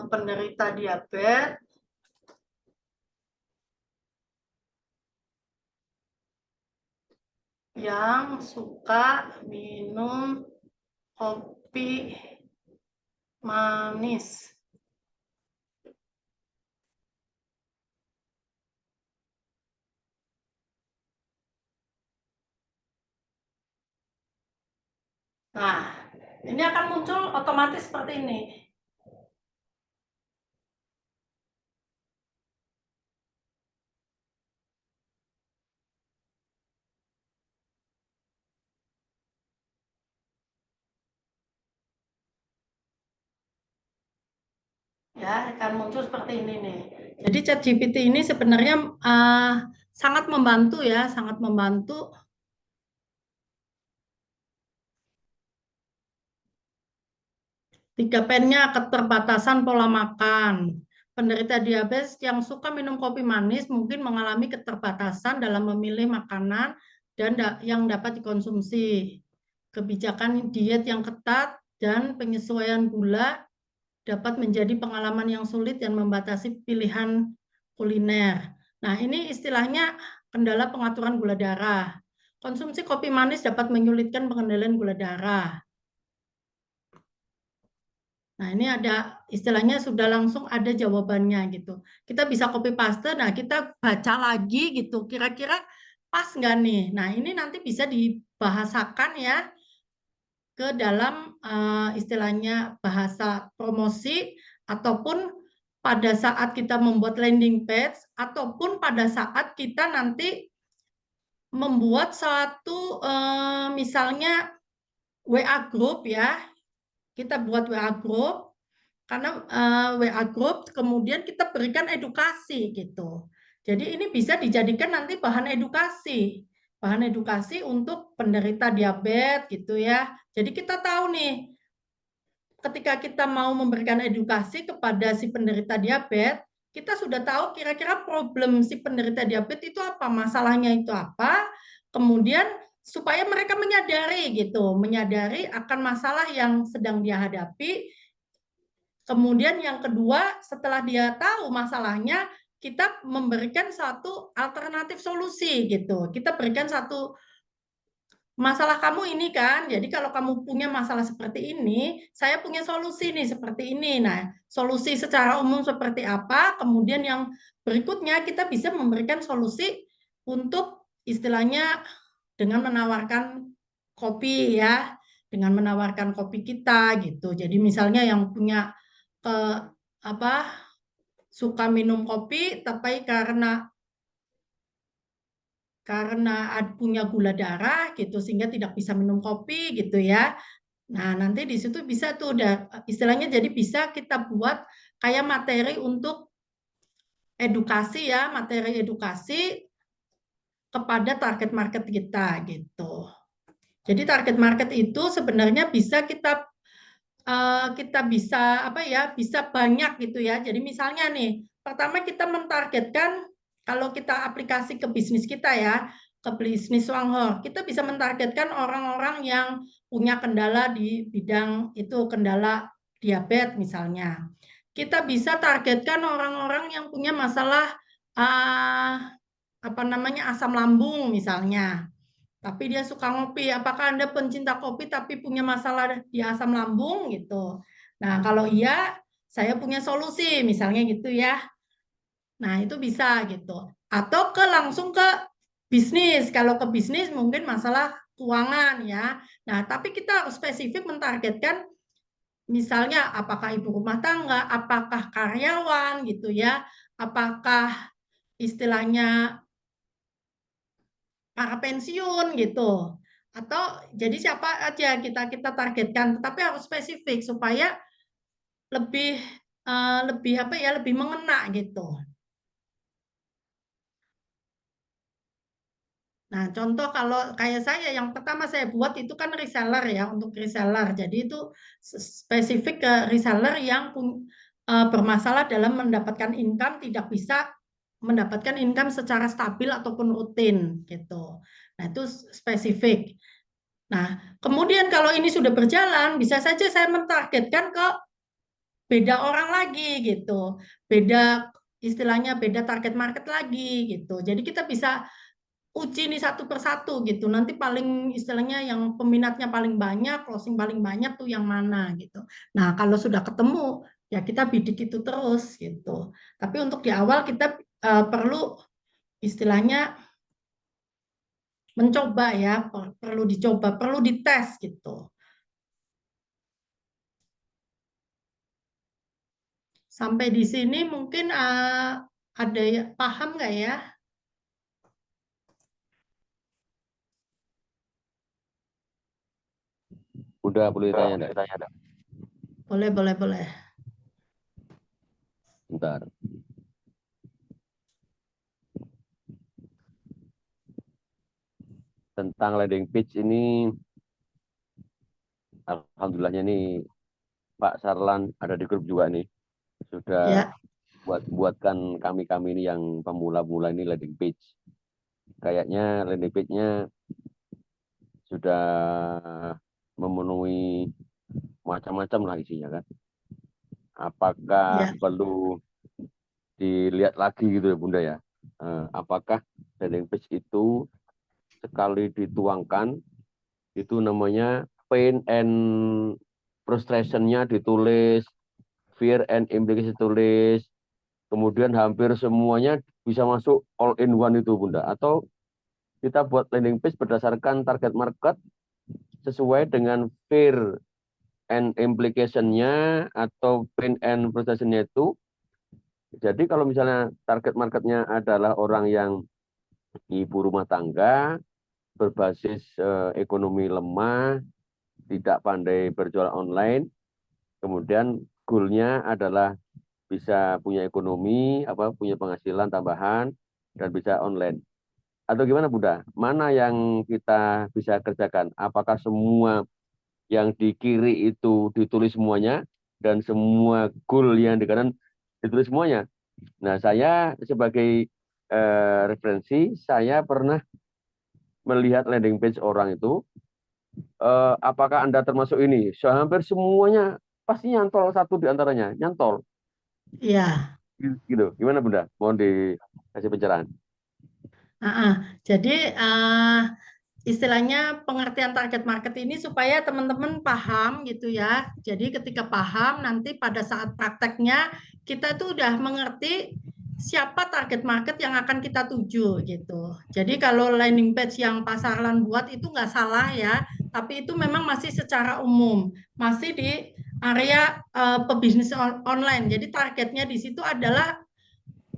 penderita diabetes yang suka minum kopi manis. Nah, ini akan muncul otomatis seperti ini. Ya, akan muncul seperti ini nih. Jadi ChatGPT ini sebenarnya sangat membantu ya, sangat membantu. Tiga pennya keterbatasan pola makan. Penderita diabetes yang suka minum kopi manis mungkin mengalami keterbatasan dalam memilih makanan dan yang dapat dikonsumsi. Kebijakan diet yang ketat dan penyesuaian gula dapat menjadi pengalaman yang sulit dan membatasi pilihan kuliner. Nah, ini istilahnya kendala pengaturan gula darah. Konsumsi kopi manis dapat menyulitkan pengendalian gula darah. Nah, ini ada istilahnya sudah langsung ada jawabannya gitu. Kita bisa copy paste, nah kita baca lagi gitu, kira-kira pas nggak nih? Nah, ini nanti bisa dibahasakan ya ke dalam istilahnya bahasa promosi ataupun pada saat kita membuat landing page ataupun pada saat kita nanti membuat satu misalnya WA group ya. Kita buat WA group karena WA group kemudian kita berikan edukasi gitu. Jadi ini bisa dijadikan nanti bahan edukasi untuk penderita diabetes gitu ya. Jadi kita tahu nih ketika kita mau memberikan edukasi kepada si penderita diabetes, kita sudah tahu kira-kira problem si penderita diabetes itu apa, masalahnya itu apa, kemudian supaya mereka menyadari gitu, menyadari akan masalah yang sedang dia hadapi. Kemudian yang kedua, setelah dia tahu masalahnya, kita memberikan satu alternatif solusi gitu. Kita berikan satu masalah kamu ini kan, jadi kalau kamu punya masalah seperti ini, saya punya solusi nih seperti ini. Nah, solusi secara umum seperti apa, kemudian yang berikutnya kita bisa memberikan solusi untuk istilahnya dengan menawarkan kopi ya, dengan menawarkan kopi kita gitu. Jadi misalnya yang punya suka minum kopi, tapi karena punya gula darah gitu sehingga tidak bisa minum kopi gitu ya. Nah, nanti di situ bisa tuh udah istilahnya jadi bisa kita buat kayak materi untuk edukasi ya, materi edukasi kepada target market kita gitu. Jadi target market itu sebenarnya bisa kita bisa bisa banyak gitu ya. Jadi misalnya nih, pertama kita mentargetkan kalau kita aplikasi ke bisnis kita ya, ke bisnis Wanghor, kita bisa mentargetkan orang-orang yang punya kendala di bidang itu, kendala diabetes misalnya. Kita bisa targetkan orang-orang yang punya masalah asam lambung misalnya. Tapi dia suka ngopi. Apakah Anda pencinta kopi tapi punya masalah di asam lambung gitu? Nah, kalau iya, saya punya solusi misalnya gitu ya. Nah, itu bisa gitu. Atau langsung ke bisnis. Kalau ke bisnis mungkin masalah keuangan ya. Nah, tapi kita harus spesifik mentargetkan misalnya apakah ibu rumah tangga, apakah karyawan gitu ya, apakah istilahnya para pensiun gitu. Atau jadi siapa aja kita targetkan, tetapi harus spesifik supaya lebih lebih mengena gitu. Nah, contoh kalau kayak saya, yang pertama saya buat itu kan reseller ya, untuk reseller. Jadi itu spesifik ke reseller yang bermasalah dalam mendapatkan income, tidak bisa mendapatkan income secara stabil ataupun rutin gitu. Nah, itu spesifik. Nah, kemudian kalau ini sudah berjalan, bisa saja saya mentargetkan ke beda orang lagi gitu. Beda istilahnya beda target market lagi gitu. Jadi kita bisa uji nih satu persatu gitu. Nanti paling istilahnya yang peminatnya paling banyak, closing paling banyak tuh yang mana gitu. Nah, kalau sudah ketemu ya kita bidik itu terus gitu. Tapi untuk di awal kita perlu istilahnya mencoba ya, perlu dicoba, perlu dites gitu. Sampai di sini mungkin ada yang paham nggak ya? Udah boleh ditanya enggak? Boleh. Bentar. Tentang landing page ini, alhamdulillahnya nih Pak Sarlan ada di grup juga nih. Sudah Ya. buatkan kami ini yang pemula-mula ini landing page. Kayaknya landing page-nya sudah memenuhi macam-macam lah isinya kan. Apakah Ya. perlu dilihat lagi gitu ya Bunda ya? Apakah landing page itu sekali dituangkan itu namanya pain and frustration-nya ditulis, fear and implication ditulis, kemudian hampir semuanya bisa masuk all in one itu Bunda, atau kita buat landing page berdasarkan target market sesuai dengan fear and implication-nya atau pain and frustration-nya itu. Jadi kalau misalnya target marketnya adalah orang yang ibu rumah tangga, berbasis ekonomi lemah, tidak pandai berjualan online, kemudian goal-nya adalah bisa punya ekonomi, punya penghasilan tambahan, dan bisa online. Atau gimana Bunda? Mana yang kita bisa kerjakan? Apakah semua yang di kiri itu ditulis semuanya, dan semua goal yang di kanan ditulis semuanya? Nah, saya sebagai referensi, saya pernah melihat landing page orang itu, apakah Anda termasuk ini? Hampir semuanya pasti nyantol satu di antaranya, nyantol. Iya. Gitu. Gimana Bunda? Mohon dikasih pencerahan. Jadi istilahnya pengertian target market ini supaya teman-teman paham gitu ya. Jadi ketika paham nanti pada saat prakteknya kita tuh udah mengerti siapa target market yang akan kita tuju gitu. Jadi kalau landing page yang Pak Sarlan buat itu nggak salah ya, tapi itu memang masih secara umum, masih di area pebisnis online. Jadi targetnya di situ adalah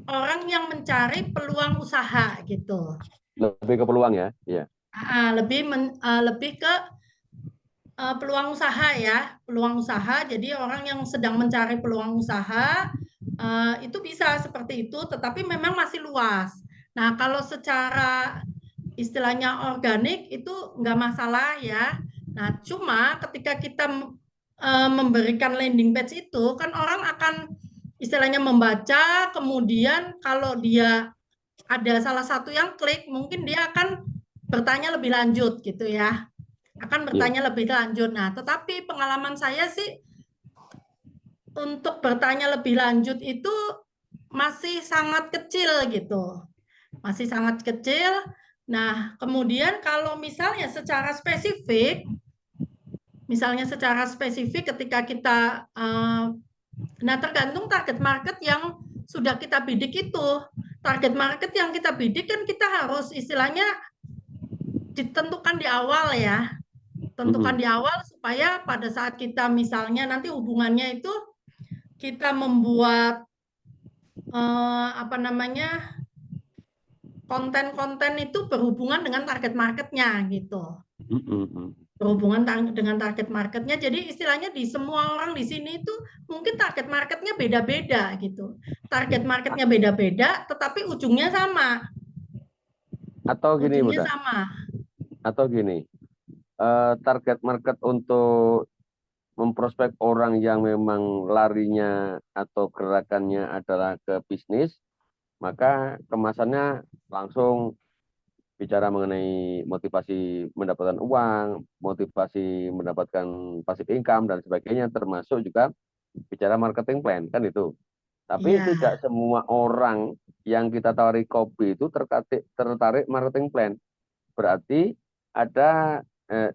orang yang mencari peluang usaha gitu. Lebih ke peluang ya? Iya. Lebih ke peluang usaha ya, peluang usaha. Jadi orang yang sedang mencari peluang usaha itu bisa seperti itu, tetapi memang masih luas. Nah, kalau secara istilahnya organik itu nggak masalah ya. Nah, cuma ketika kita memberikan landing page itu kan orang akan istilahnya membaca, kemudian kalau dia ada salah satu yang klik, mungkin dia akan bertanya lebih lanjut gitu ya. Akan bertanya lebih lanjut. Nah, tetapi pengalaman saya sih untuk bertanya lebih lanjut itu masih sangat kecil gitu. Masih sangat kecil. Nah, kemudian kalau misalnya secara spesifik ketika kita nah tergantung target market yang sudah kita bidik itu. Target market yang kita bidik kan kita harus istilahnya ditentukan di awal ya. Tentukan di awal supaya pada saat kita misalnya nanti hubungannya itu kita membuat konten-konten itu berhubungan dengan target marketnya gitu. Berhubungan dengan target marketnya. Jadi istilahnya di semua orang di sini itu mungkin target marketnya beda-beda gitu. Target marketnya beda-beda, tetapi ujungnya sama. Atau gini, Ujungnya Bunda. sama. Atau gini, target market untuk memprospek orang yang memang larinya atau gerakannya adalah ke bisnis, maka kemasannya langsung bicara mengenai motivasi mendapatkan uang, motivasi mendapatkan passive income, dan sebagainya, termasuk juga bicara marketing plan, kan itu. Tapi Ya. tidak semua orang yang kita tawari kopi itu tertarik marketing plan. Berarti ada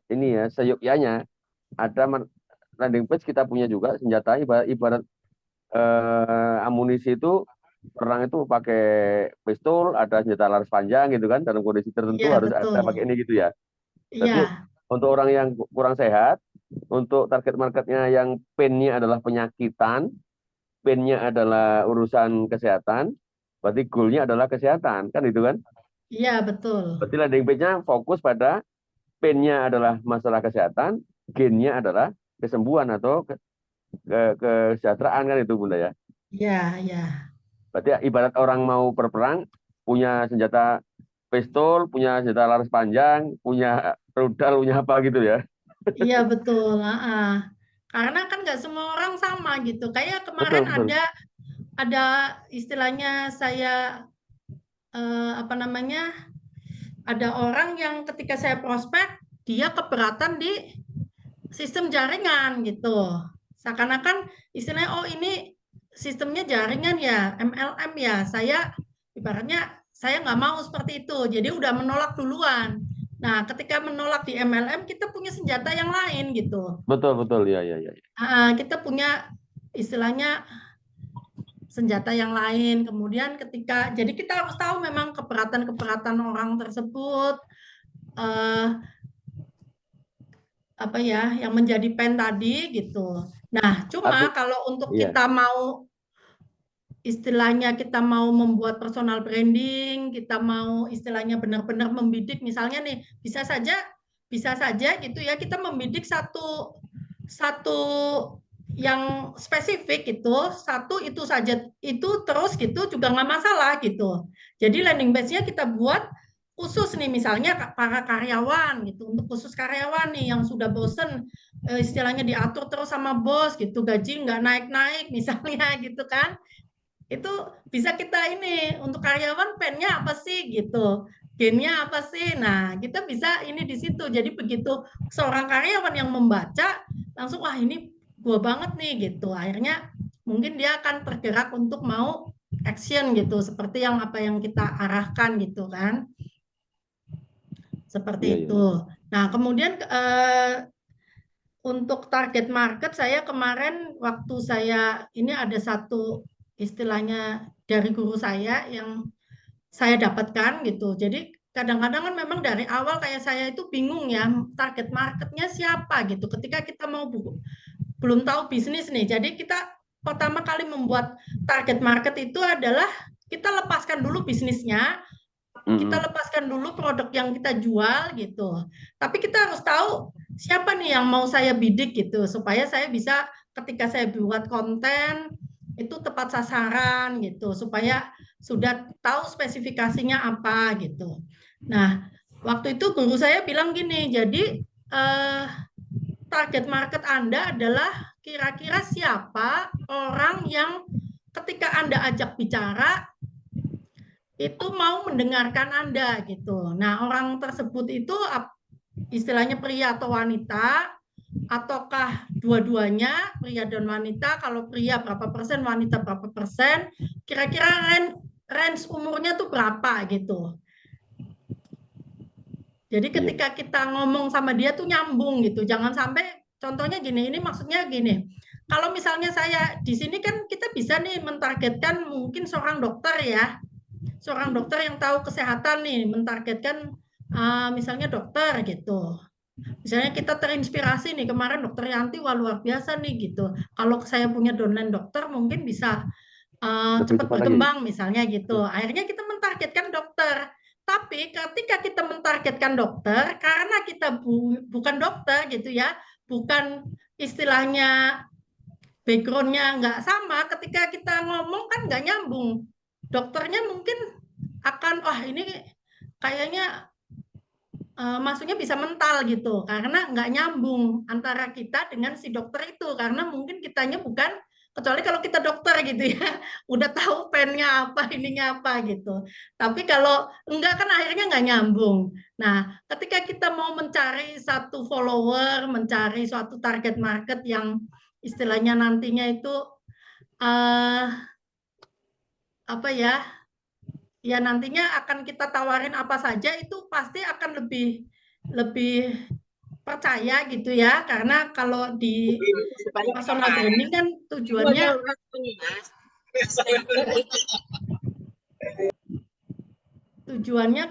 ini ya, seyogyanya ada landing page kita punya juga senjata, ibarat amunisi itu perang itu pakai pistol, ada senjata laras panjang gitu kan, dalam kondisi tertentu Iya, harus betul. ada pakai ini gitu ya. Jadi Iya. untuk orang yang kurang sehat, untuk target marketnya yang pain-nya adalah penyakitan, pain-nya adalah urusan kesehatan, berarti goal-nya adalah kesehatan, kan itu kan? Iya, betul. Berarti landing page-nya fokus pada pain-nya adalah masalah kesehatan, gain-nya adalah kesembuhan atau kesejahteraan, kan itu, Bunda ya. Iya, iya. Berarti ibarat orang mau berperang, punya senjata pistol, punya senjata laras panjang, punya rudal, punya apa gitu ya. Iya, betul. Karena kan nggak semua orang sama gitu. Kayak kemarin Betul, betul. ada istilahnya saya ada orang yang ketika saya prospek dia keberatan di sistem jaringan gitu. Seakan-akan istilahnya ini sistemnya jaringan ya, MLM ya. Ibaratnya saya nggak mau seperti itu. Jadi udah menolak duluan. Nah, ketika menolak di MLM kita punya senjata yang lain gitu. Betul, betul. Ya, ya, ya. Kita punya istilahnya senjata yang lain. Kemudian jadi kita harus tahu memang keberatan orang tersebut, yang menjadi pen tadi gitu. Nah, cuma kalau untuk kita mau istilahnya kita mau membuat personal branding, kita mau istilahnya benar-benar membidik, misalnya nih bisa saja gitu ya, kita membidik satu yang spesifik itu saja itu terus gitu juga nggak masalah gitu. Jadi landing page-nya kita buat khusus nih misalnya para karyawan gitu, untuk khusus karyawan nih yang sudah bosen istilahnya diatur terus sama bos gitu, gaji nggak naik-naik misalnya gitu kan. Itu bisa kita ini untuk karyawan pennya apa sih gitu, gennya apa sih. Nah, kita bisa ini di situ. Jadi begitu seorang karyawan yang membaca langsung wah ini gua banget nih gitu. Akhirnya mungkin dia akan tergerak untuk mau action gitu, seperti apa yang kita arahkan gitu kan. Seperti itu. Nah, kemudian untuk target market saya kemarin waktu saya ini ada satu istilahnya dari guru saya yang saya dapatkan gitu. Jadi kadang-kadang kan memang dari awal kayak saya itu bingung ya target marketnya siapa gitu. Ketika kita belum tahu bisnis nih. Jadi kita pertama kali membuat target market itu adalah kita lepaskan dulu bisnisnya, kita lepaskan dulu produk yang kita jual gitu. Tapi kita harus tahu siapa nih yang mau saya bidik gitu, supaya saya bisa ketika saya buat konten itu tepat sasaran gitu, supaya sudah tahu spesifikasinya apa gitu. Nah, waktu itu guru saya bilang gini, jadi target market Anda adalah kira-kira siapa orang yang ketika Anda ajak bicara itu mau mendengarkan Anda gitu. Nah, orang tersebut itu istilahnya pria atau wanita, ataukah dua-duanya, pria dan wanita? Kalau pria berapa persen, wanita berapa persen? Kira-kira range umurnya tuh berapa gitu. Jadi ketika kita ngomong sama dia tuh nyambung gitu. Jangan sampai contohnya gini, ini maksudnya gini. Kalau misalnya saya di sini kan kita bisa nih mentargetkan mungkin seorang dokter ya. Seorang dokter yang tahu kesehatan nih, mentargetkan misalnya dokter gitu. Misalnya kita terinspirasi nih, kemarin dokter Yanti wah luar biasa nih gitu. Kalau saya punya downline dokter mungkin bisa Lebih cepat cepat lagi. berkembang misalnya gitu. Akhirnya kita mentargetkan dokter. Tapi ketika kita mentargetkan dokter, karena kita bukan dokter gitu ya, bukan istilahnya background-nya nggak sama, ketika kita ngomong kan nggak nyambung. Dokternya mungkin akan, wah ini kayaknya maksudnya bisa mental gitu, karena nggak nyambung antara kita dengan si dokter itu, karena mungkin kitanya bukan, kecuali kalau kita dokter gitu ya, udah tahu pennya apa, ininya apa gitu. Tapi kalau enggak kan akhirnya nggak nyambung. Nah, ketika kita mau mencari satu follower, mencari suatu target market yang istilahnya nantinya itu apa ya, ya nantinya akan kita tawarin apa saja itu pasti akan lebih percaya gitu ya, karena kalau di personal branding kan tujuannya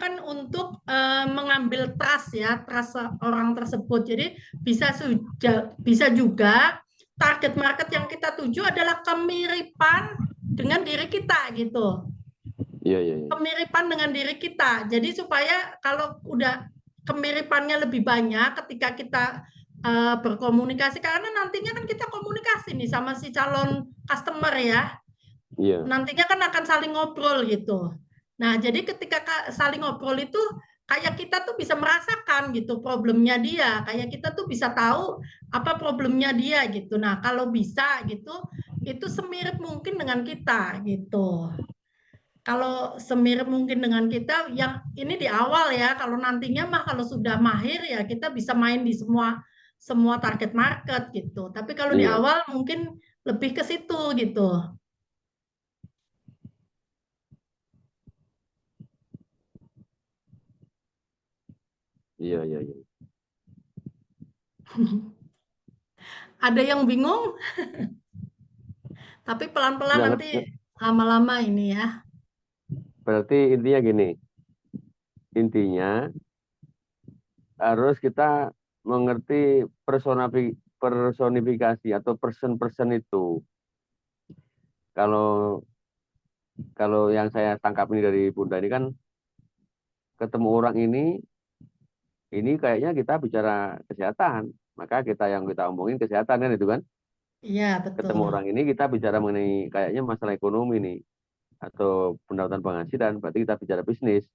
kan untuk mengambil trust ya, trust orang tersebut. Jadi bisa juga target market yang kita tuju adalah kemiripan dengan diri kita gitu. Iya. Kemiripan dengan diri kita. Jadi supaya kalau udah kemiripannya lebih banyak ketika kita berkomunikasi, karena nantinya kan kita komunikasi nih sama si calon customer ya. Iya. Nantinya kan akan saling ngobrol gitu. Nah, jadi ketika saling ngobrol itu kayak kita tuh bisa merasakan gitu problemnya dia, kayak kita tuh bisa tahu apa problemnya dia gitu. Nah, kalau bisa gitu, itu semirip mungkin dengan kita gitu. Kalau semirip mungkin dengan kita, yang ini di awal ya, kalau nantinya mah kalau sudah mahir ya kita bisa main di semua target market gitu. Tapi kalau di Iya. awal mungkin lebih ke situ gitu. Iya. Ada yang bingung, tapi pelan-pelan Nggak nanti lama-lama ini ya. Berarti intinya gini. Intinya harus kita mengerti personifikasi atau person itu. Kalau yang saya tangkap ini dari Bunda ini kan, ketemu orang ini kayaknya kita bicara kesehatan, maka yang kita omongin kesehatan kan itu kan. Iya, Ketemu betul. orang ini kita bicara mengenai kayaknya masalah ekonomi nih atau pendapatan penghasilan, berarti kita bicara bisnis.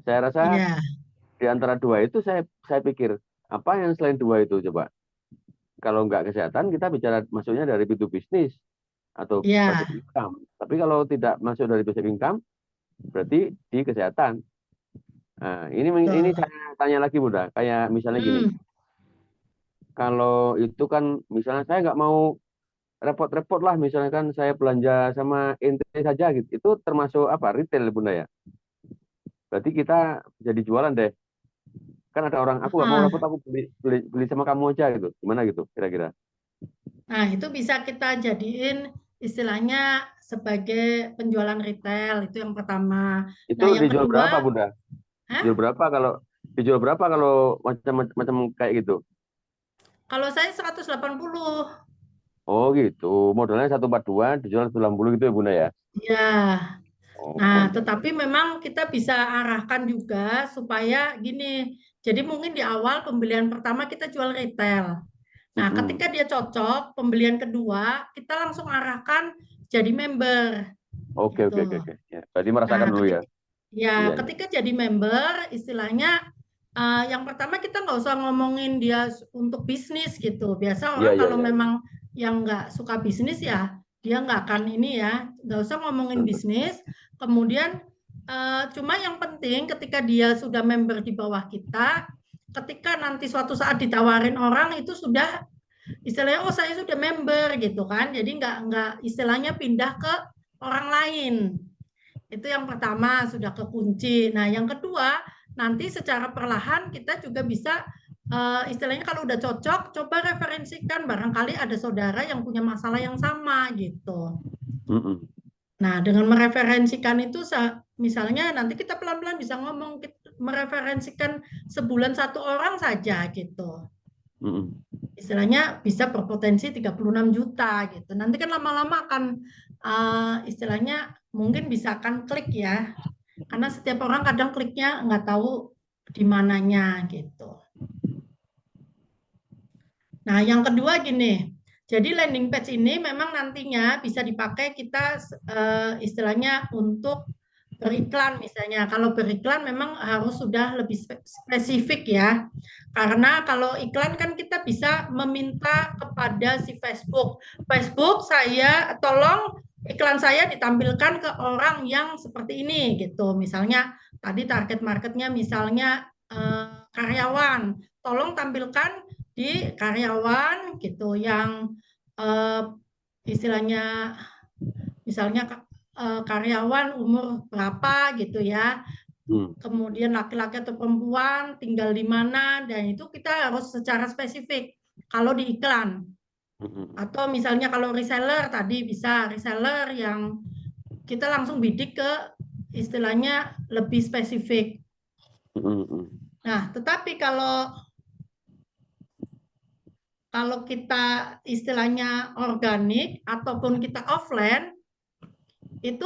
Saya rasa Iya, di antara dua itu saya pikir apa yang selain dua itu coba. Kalau nggak kesehatan kita bicara maksudnya dari pintu bisnis atau iya, basic income. Tapi kalau tidak masuk dari basic income berarti di kesehatan. Nah, ini betul. saya tanya lagi Bunda, kayak misalnya gini. Kalau itu kan misalnya saya nggak mau repot-repot lah, misalnya kan saya belanja sama ente saja gitu. Itu termasuk apa? Retail Bunda ya. Berarti kita jadi jualan deh. Kan ada orang aku nggak mau repot, aku beli sama kamu aja gitu. Gimana gitu kira-kira? Nah, itu bisa kita jadiin istilahnya sebagai penjualan retail, itu yang pertama. Itu Nah, yang dijual berapa kedua, Bunda? hah? Dijual berapa kalau macam kayak gitu? Kalau saya 180. Oh gitu. Modalnya 142 dijual 180 gitu ya Bunda ya. Ya. Oh Nah, iya. tetapi memang kita bisa arahkan juga supaya gini. Jadi mungkin di awal pembelian pertama kita jual retail. Nah, Mm-mm. ketika dia cocok, pembelian kedua kita langsung arahkan jadi member Oke gitu. oke oke oke. Ya, berarti Nah, merasakan dulu ya. Iya iya. ketika jadi member, istilahnya yang pertama kita nggak usah ngomongin dia untuk bisnis gitu. Biasa Iya orang iya kalau iya. memang yang nggak suka bisnis ya dia nggak akan ini ya, nggak usah ngomongin bisnis. Kemudian Cuma yang penting ketika dia sudah member di bawah kita, ketika nanti suatu saat ditawarin orang itu sudah istilahnya oh saya sudah member gitu kan, jadi nggak istilahnya pindah ke orang lain. Itu yang pertama sudah kekunci. Nah yang kedua nanti secara perlahan kita juga bisa istilahnya kalau udah cocok coba referensikan barangkali ada saudara yang punya masalah yang sama gitu. Nah, dengan mereferensikan itu, misalnya nanti kita pelan-pelan bisa ngomong, mereferensikan sebulan satu orang saja gitu. Istilahnya bisa berpotensi 36 juta gitu. Nanti kan lama-lama akan istilahnya mungkin bisa akan klik ya. Karena setiap orang kadang kliknya nggak tahu di mananya gitu. Nah, yang kedua gini. Jadi landing page ini memang nantinya bisa dipakai kita istilahnya untuk beriklan misalnya. Kalau beriklan memang harus sudah lebih spesifik ya. Karena kalau iklan kan kita bisa meminta kepada si Facebook. Facebook saya tolong iklan saya ditampilkan ke orang yang seperti ini gitu. Misalnya tadi target marketnya misalnya karyawan. Tolong tampilkan di karyawan gitu yang istilahnya misalnya karyawan umur berapa gitu ya, kemudian laki-laki atau perempuan tinggal di mana, dan itu kita harus secara spesifik kalau di iklan. Atau misalnya kalau reseller tadi bisa reseller yang kita langsung bidik ke istilahnya lebih spesifik. Nah, tetapi kalau kita istilahnya organik ataupun kita offline, itu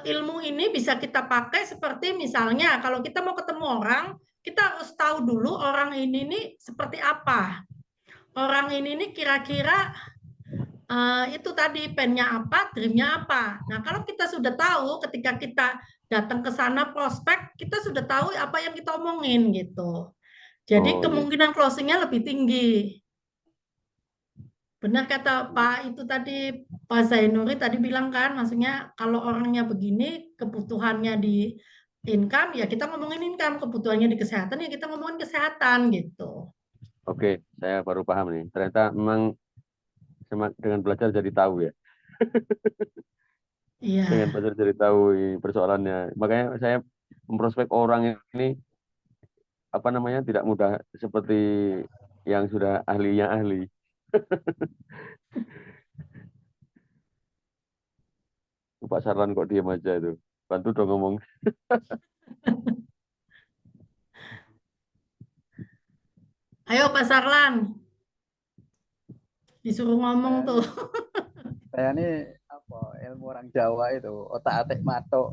ilmu ini bisa kita pakai seperti misalnya kalau kita mau ketemu orang, kita harus tahu dulu orang ini nih seperti apa. Orang ini nih kira-kira itu tadi pennya apa, dreamnya apa. Nah, kalau kita sudah tahu ketika kita datang ke sana prospek, kita sudah tahu apa yang kita omongin gitu. Jadi kemungkinan closingnya lebih tinggi. Benar kata Pak itu tadi, Pak Zainuri tadi bilang kan, maksudnya kalau orangnya begini, kebutuhannya di income, ya kita ngomongin income, kebutuhannya di kesehatan, ya kita ngomongin kesehatan gitu. Oke, saya baru paham nih. Ternyata memang dengan belajar jadi tahu ya. Iya. Dengan belajar jadi tahu persoalannya. Makanya saya memprospek orang ini tidak mudah seperti yang sudah ahlinya ahli. Pak Sarlan kok diam aja itu. Bantu dong ngomong. Ayo Pak Sarlan. Disuruh ngomong tuh. Saya ini ilmu orang Jawa itu otak-atik matok.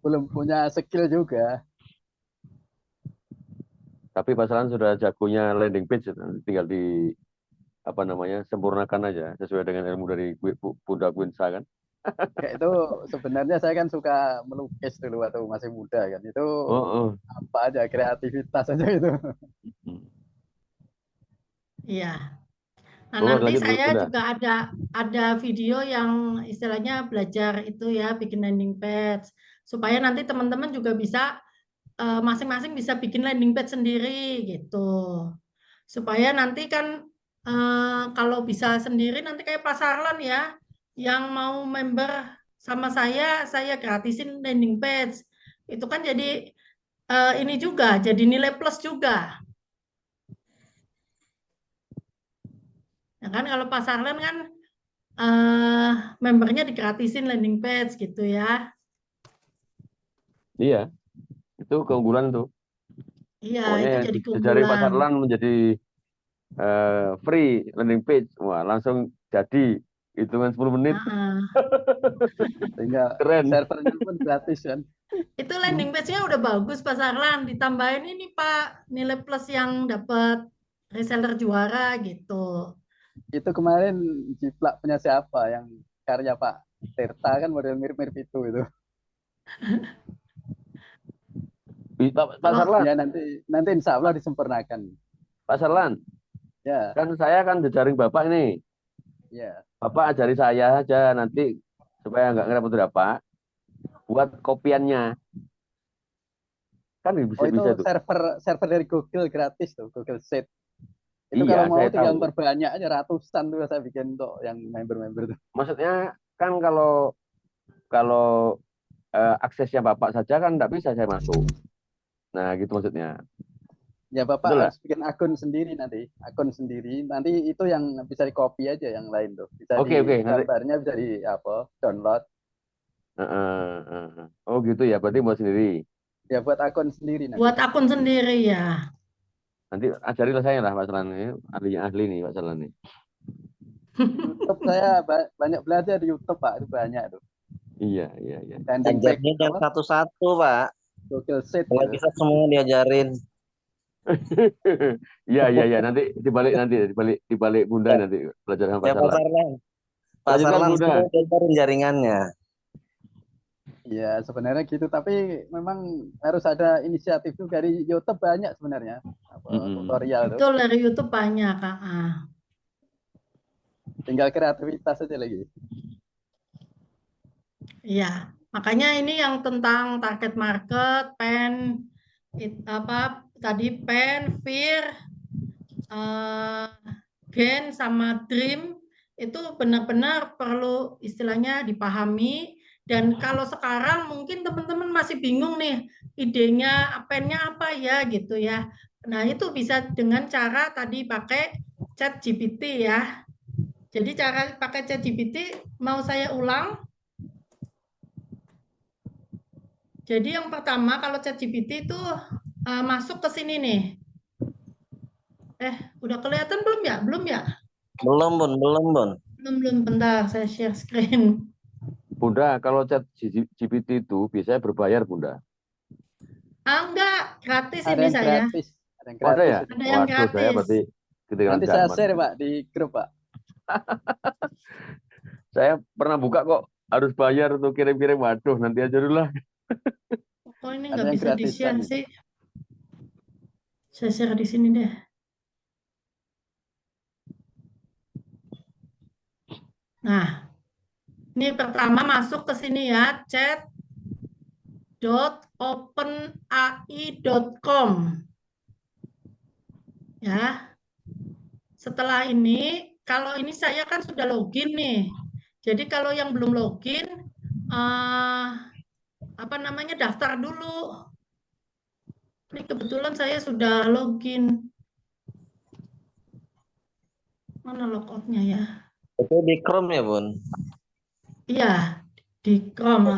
Belum punya skill juga. Tapi Pak Sarlan sudah jagonya landing page, tinggal di sempurnakan aja sesuai dengan ilmu dari Bunda Gwinsa kan. Kayak itu sebenarnya saya kan suka melukis dulu waktu masih muda kan. Itu apa aja kreativitas aja itu. Iya. Nah, nanti saya juga ada video yang istilahnya belajar itu ya, bikin landing page. Supaya nanti teman-teman juga bisa masing-masing bisa bikin landing page sendiri gitu. Supaya nanti kan kalau bisa sendiri nanti kayak Pak Sarlan ya, yang mau member sama saya gratisin landing page. Itu kan jadi ini juga, jadi nilai plus juga. Ya kan kalau Pak Sarlan kan membernya digratisin landing page gitu ya. Iya, itu keunggulan tuh. Iya, pokoknya itu yang jadi keunggulan. Dari Pak Sarlan menjadi free landing page, wah langsung jadi hitungan 10 menit. Sehingga keren. Servernya pun gratis kan. Itu landing page-nya udah bagus Pak Sarlan, ditambahin ini Pak nilai plus yang dapat reseller juara gitu. Itu kemarin Jiplak punya siapa yang karya Pak Tirta kan model mirip-mirip itu. Pak Sarlan. Ya nanti insya Allah disempurnakan. Pak Sarlan. Ya. Kan saya kan jejaring Bapak ini. Ya. Bapak ajari saya aja, nanti supaya nggak ngerepot-repot, buat kopiannya. Kan Oh, bisa itu tuh. server dari Google gratis tuh, Google Sheet. Itu Iya, kalau mau saya tinggal tahu. perbanyak aja, ratusan tuh saya bikin untuk yang member-member tuh. Maksudnya kan kalau aksesnya Bapak saja kan nggak bisa saya masuk. Nah, gitu maksudnya. Ya Bapak Betul harus bikin akun sendiri nanti. Akun sendiri. Nanti itu yang bisa di-copy aja yang lain tuh. Bisa Oke, di nanti. gambarnya bisa di apa? Download. Oh gitu ya, berarti buat sendiri. Ya buat akun sendiri nanti. Buat akun sendiri ya. Nanti ajarilah saya lah Pak Salan ini, ahli nih Pak Salan nih. YouTube saya banyak belajar di YouTube Pak, itu banyak tuh. Iya. Landing page Ajarnya jangan satu-satu, Pak. Google Sheet. Kalau Gitu. bisa semua diajarin. Iya. Nanti dibalik Bunda nanti belajar sama Pak Ya, Pak Salan. Sarlan. Pak Lanjutkan, Sarlan Bunda. semua diajarin jaringannya. Ya sebenarnya gitu, tapi memang harus ada inisiatif tuh dari YouTube banyak sebenarnya tutorial tuh. Betul, dari YouTube banyak, Kak. Tinggal kreativitas aja lagi. Iya, makanya ini yang tentang target market, pen, tadi pen, fear, gain sama dream itu benar-benar perlu istilahnya dipahami. Dan kalau sekarang mungkin teman-teman masih bingung nih, idenya pennya apa ya gitu ya. Nah itu bisa dengan cara tadi pakai ChatGPT ya. Jadi cara pakai ChatGPT mau saya ulang. Jadi yang pertama kalau ChatGPT itu masuk ke sini nih. Udah kelihatan belum ya? Belum ya? Belum, Bun. Belum. Bentar, saya share screen. Bunda, kalau ChatGPT itu biasanya berbayar, Bunda. Enggak, gratis Ada ini yang saya. gratis. Ada yang Oh, ada gratis. ya? Ada yang Waduh, saya gratis. berarti ketinggalan Nanti saya zaman. share Pak di grup Pak. Saya pernah buka kok harus bayar untuk kirim-kirim. Waduh, nanti aja dulu lah. Oh ini Ada nggak yang bisa gratisan di-share nih. sih. Saya share di sini deh. Nah, ini pertama masuk ke sini ya, chat.openai.com. Ya. Setelah ini, kalau ini saya kan sudah login nih. Jadi kalau yang belum login, daftar dulu. Ini kebetulan saya sudah login. Mana logoutnya ya? Itu di Chrome ya, Bun? Iya, di Chrome.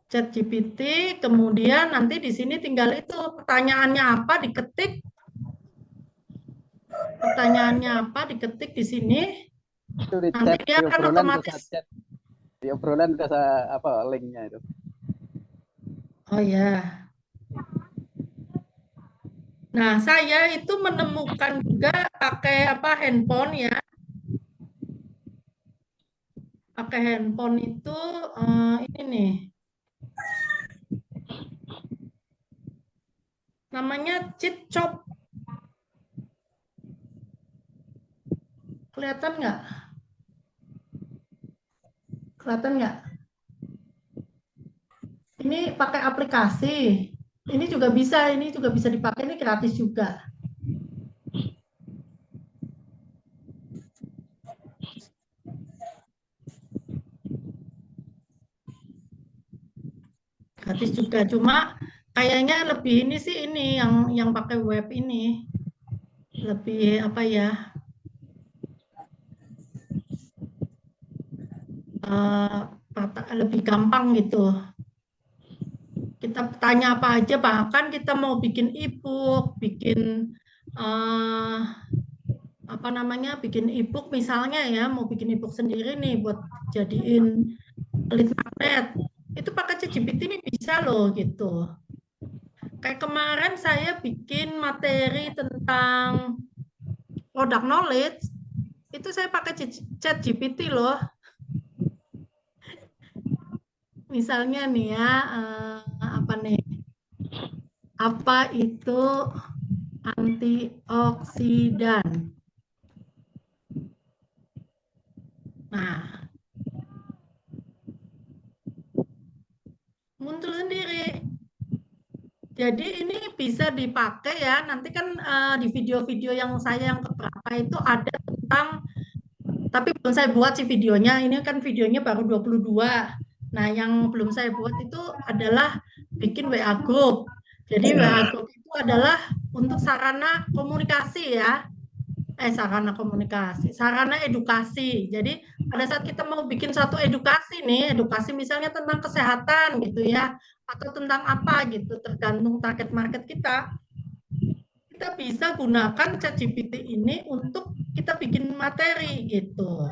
ChatGPT, kemudian nanti di sini tinggal itu pertanyaannya apa diketik. Pertanyaannya apa diketik di sini. Itu di Nanti chat, dia di akan obrolan otomatis. Di obrolan bisa linknya itu. Oh ya. Nah, saya itu menemukan juga pakai handphone ya. Pakai handphone itu ini nih. Namanya CheatChop. Kelihatan nggak? Kelihatan nggak? Ini pakai aplikasi. Ini juga bisa dipakai, ini gratis juga. Gratis juga, cuma kayaknya lebih ini sih ini yang pakai web ini. Lebih apa ya? Lebih gampang gitu. Kita tanya apa aja, bahkan kita mau bikin e-book, bikin bikin e-book misalnya ya, mau bikin e-book sendiri nih buat jadiin lead magnet. Itu pakai ChatGPT ini bisa loh gitu. Kayak kemarin saya bikin materi tentang product knowledge, itu saya pakai ChatGPT loh. Misalnya nih ya, apa itu antioksidan? muncul sendiri. Jadi ini bisa dipakai ya. Nanti kan di video-video yang keberapa itu ada tentang, tapi belum saya buat sih videonya. Ini kan videonya baru 22. Nah, yang belum saya buat itu adalah bikin WA group. Jadi WA group itu adalah untuk sarana komunikasi ya. Sarana komunikasi, sarana edukasi. Jadi pada saat kita mau bikin satu edukasi nih, edukasi misalnya tentang kesehatan gitu ya, atau tentang apa gitu, tergantung target market kita bisa gunakan ChatGPT ini untuk kita bikin materi gitu.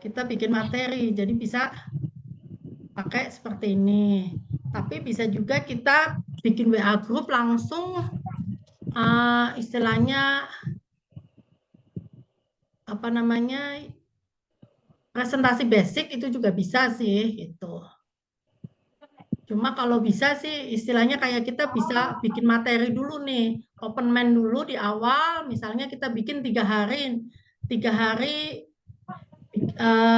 Kita bikin materi, jadi bisa pakai seperti ini. Tapi bisa juga kita bikin WA group langsung, istilahnya apa namanya, presentasi basic itu juga bisa sih gitu. Cuma kalau bisa sih istilahnya kayak kita bisa bikin materi dulu nih, open mind dulu di awal, misalnya kita bikin 3 hari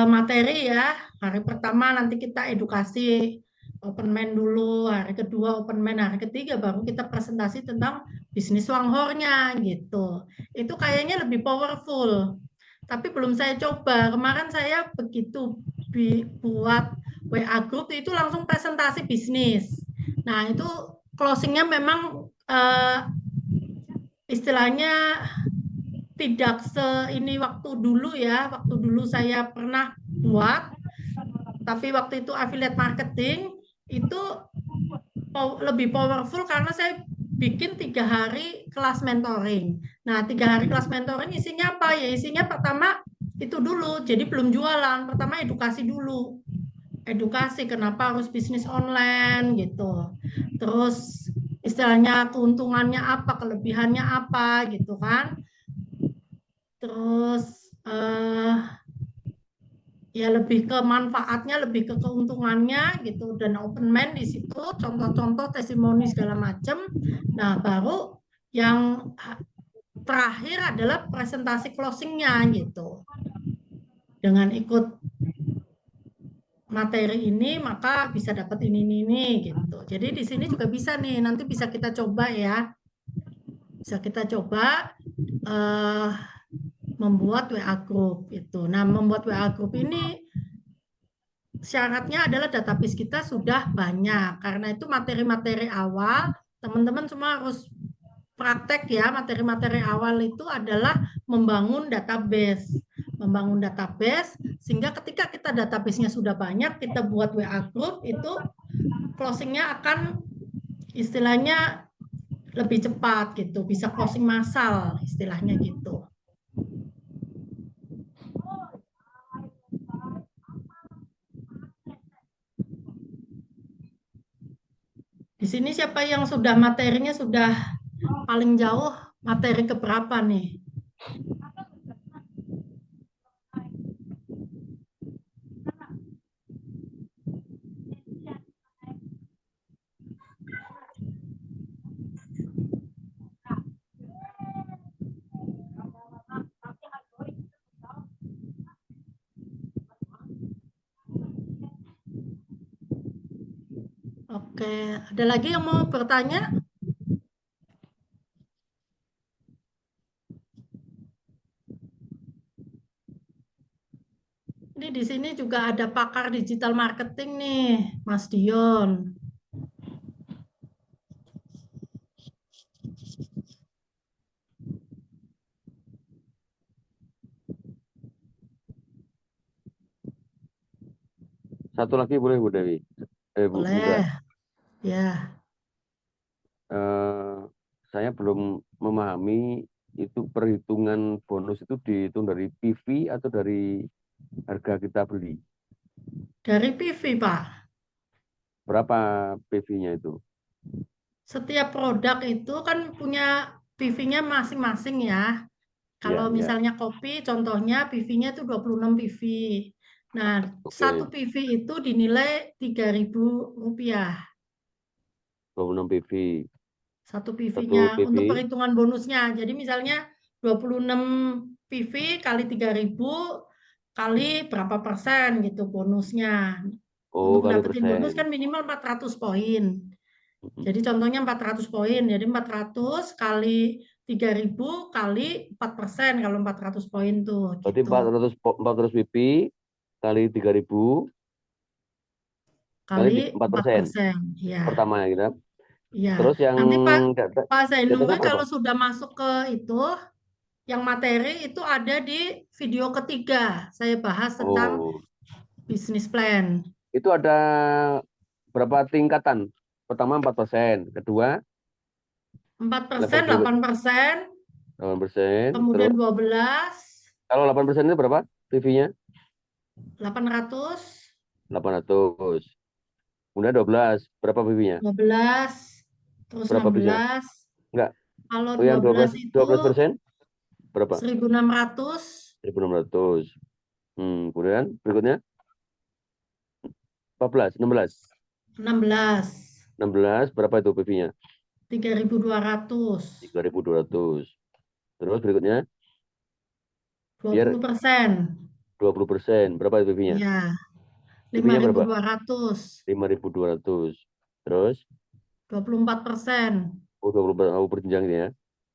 materi ya. Hari pertama nanti kita edukasi, open mind dulu, hari kedua open mind, hari ketiga baru kita presentasi tentang bisnis Wanghornya gitu. Itu kayaknya lebih powerful. Tapi belum saya coba. Kemarin saya begitu buat WA group itu langsung presentasi bisnis. Nah, itu closingnya memang istilahnya tidak ini waktu dulu ya. Waktu dulu saya pernah buat, tapi waktu itu affiliate marketing itu lebih powerful karena saya bikin 3 hari kelas mentoring. Nah, 3 hari kelas mentoring isinya apa ya? Isinya pertama itu dulu, jadi belum jualan. Pertama edukasi dulu. Edukasi kenapa harus bisnis online gitu. Terus istilahnya keuntungannya apa, kelebihannya apa gitu kan. Terus ya lebih ke manfaatnya, lebih ke keuntungannya gitu, dan open mind di situ, contoh-contoh testimoni segala macam. Nah, baru yang terakhir adalah presentasi closingnya gitu. Dengan ikut materi ini maka bisa dapat ini gitu. Jadi di sini juga bisa nih, nanti bisa kita coba ya. Bisa kita coba membuat WA group itu. Nah, membuat WA group ini syaratnya adalah database kita sudah banyak. Karena itu materi-materi awal, teman-teman semua harus praktek ya. Materi-materi awal itu adalah membangun database. Membangun database, sehingga ketika kita database-nya sudah banyak, kita buat WA group, itu closing-nya akan istilahnya lebih cepat gitu. Bisa closing massal istilahnya gitu. Di sini siapa yang sudah materinya sudah paling jauh, materi keberapa nih? Oke, ada lagi yang mau bertanya? Ini di sini juga ada pakar digital marketing nih, Mas Dion. Satu lagi boleh Bu Dewi? Bu Boleh, Bunda. ya. Saya belum memahami itu perhitungan bonus itu dihitung dari PV atau dari harga kita beli? Dari PV, Pak. Berapa PV-nya itu? Setiap produk itu kan punya PV-nya masing-masing ya. Kalau Ya, misalnya kopi, contohnya PV-nya itu 26 PV. Nah, satu PV itu dinilai Rp3.000. 26 PV. Satu PV-nya untuk perhitungan bonusnya. Jadi misalnya 26 PV kali 3.000, kali berapa persen gitu bonusnya. Oh, Untuk kali dapetin bonus persen. kan minimal 400 poin. Jadi contohnya 400 poin. Jadi 400 kali 3.000 kali 4% kalau 400 poin tuh Berarti gitu. 400 PP kali 3.000 kali Kali 4%. 4%. Ya. Pertama gitu. Iya. Terus yang Nanti di Pak atasnya Zainuri berapa? kalau sudah masuk ke itu, yang materi itu ada di video ketiga. Saya bahas tentang Oh, business plan. itu ada berapa tingkatan? Pertama 4%, kedua 4%, level berikut 8%, 8%, terus kemudian 12, kalau 8% itu berapa PV-nya? 800, 800. Kemudian 12, berapa PV-nya? 12, terus Berapa bisa? 16. Enggak. Kalau Oh, yang 12 itu 12% berapa? 1.600, 1.600. Kemudian berikutnya 14, 16. 16, 16 berapa itu PV-nya? 3.200, 3.200. Terus berikutnya biar 20%. 20%, berapa itu PV-nya? Iya, PV-nya berapa? 5.200, 5.200. Terus 24%. oh 20 oh, berjenjang ini ya.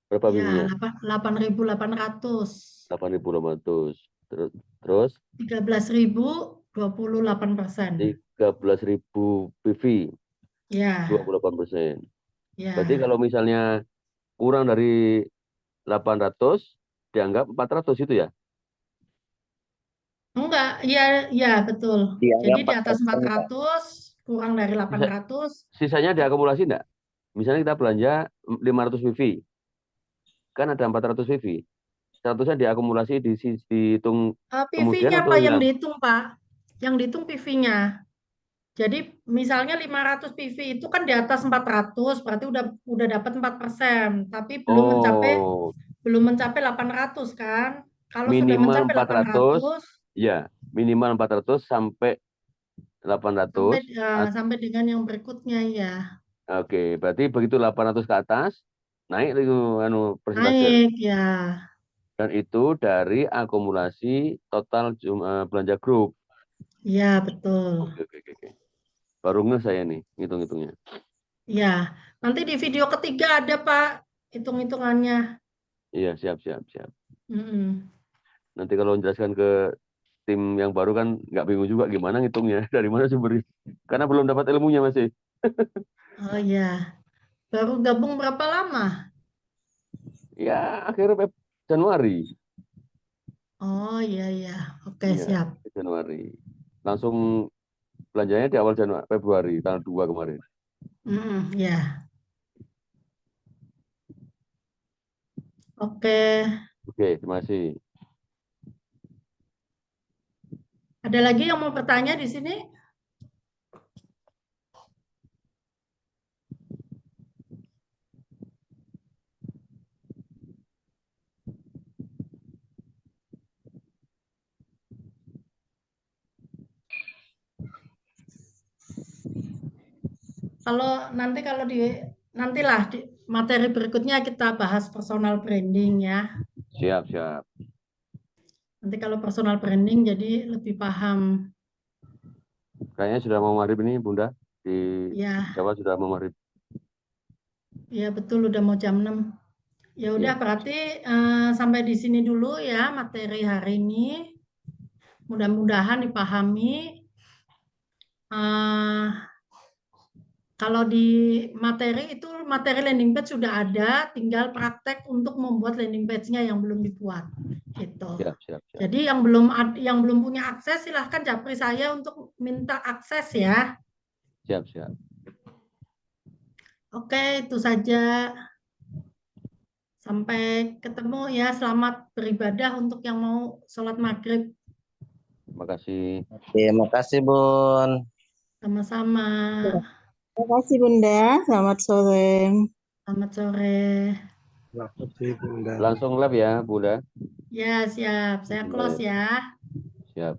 Berapa Ya, PV-nya? 8.800, 8.800. Terus 13.000, 28%. 13.000 PV, Ya, 28%. Berarti ya. kalau misalnya kurang dari 800 dianggap 400 itu ya? Enggak, iya, iya betul. Jadi Dianggap di atas 4%, Pak. 400, kurang dari Sisa- 800, Sisanya diakumulasi enggak? Misalnya kita belanja 500 PV, kan ada 400 PV. 100-nya diakumulasi dihitung kemudian PV-nya atau Pak yang hilang? dihitung, Pak. Yang dihitung PV-nya. Jadi misalnya 500 PV itu kan di atas 400, berarti udah dapat 4%, tapi Oh, belum mencapai 800 kan? Kalau sudah minimal mencapai 400, 800, ya, minimal 400 sampai 800. sampai dengan yang berikutnya ya. Oke, berarti begitu 800 ke atas, naik itu persentase. Naik ya. Dan itu dari akumulasi total belanja grup. Ya, betul. Oke, oke, oke, oke. Baru nge saya nih, ngitung-ngitungnya. Ya, nanti di video ketiga ada Pak hitung-hitungannya. Iya, siap, siap, siap. Mm-mm. Nanti kalau menjelaskan ke tim yang baru kan nggak bingung juga gimana ngitungnya, dari mana sumbernya. Karena belum dapat ilmunya masih. Oh ya, baru gabung berapa lama? Ya, akhir Januari. Oh iya iya, oke Iya, siap. Januari. Langsung belanjanya di awal Januari, Februari, tanggal 2 kemarin. Ya, oke. Oke, terima kasih. Ada lagi yang mau bertanya di sini? Kalau nantilah di materi berikutnya kita bahas personal branding ya. Siap, siap. Nanti kalau personal branding jadi lebih paham. Kayaknya sudah mau maghrib ini, Bunda. Di Ya, Jawa sudah mau maghrib. ya betul udah mau jam 6. Ya udah Iya. berarti sampai di sini dulu ya materi hari ini. Mudah-mudahan dipahami. Eh, Kalau di materi itu materi landing page sudah ada, tinggal praktek untuk membuat landing page-nya yang belum dibuat, gitu. Siap, siap, siap. Jadi yang belum punya akses silahkan japri saya untuk minta akses ya. Siap, siap. Oke, itu saja. Sampai ketemu ya. Selamat beribadah untuk yang mau sholat maghrib. Terima kasih. Terima kasih, Bun. Sama-sama. Terima kasih Bunda. Selamat sore. Selamat sore. Langsung live ya, Bunda. Ya, siap. Saya close ya. Siap.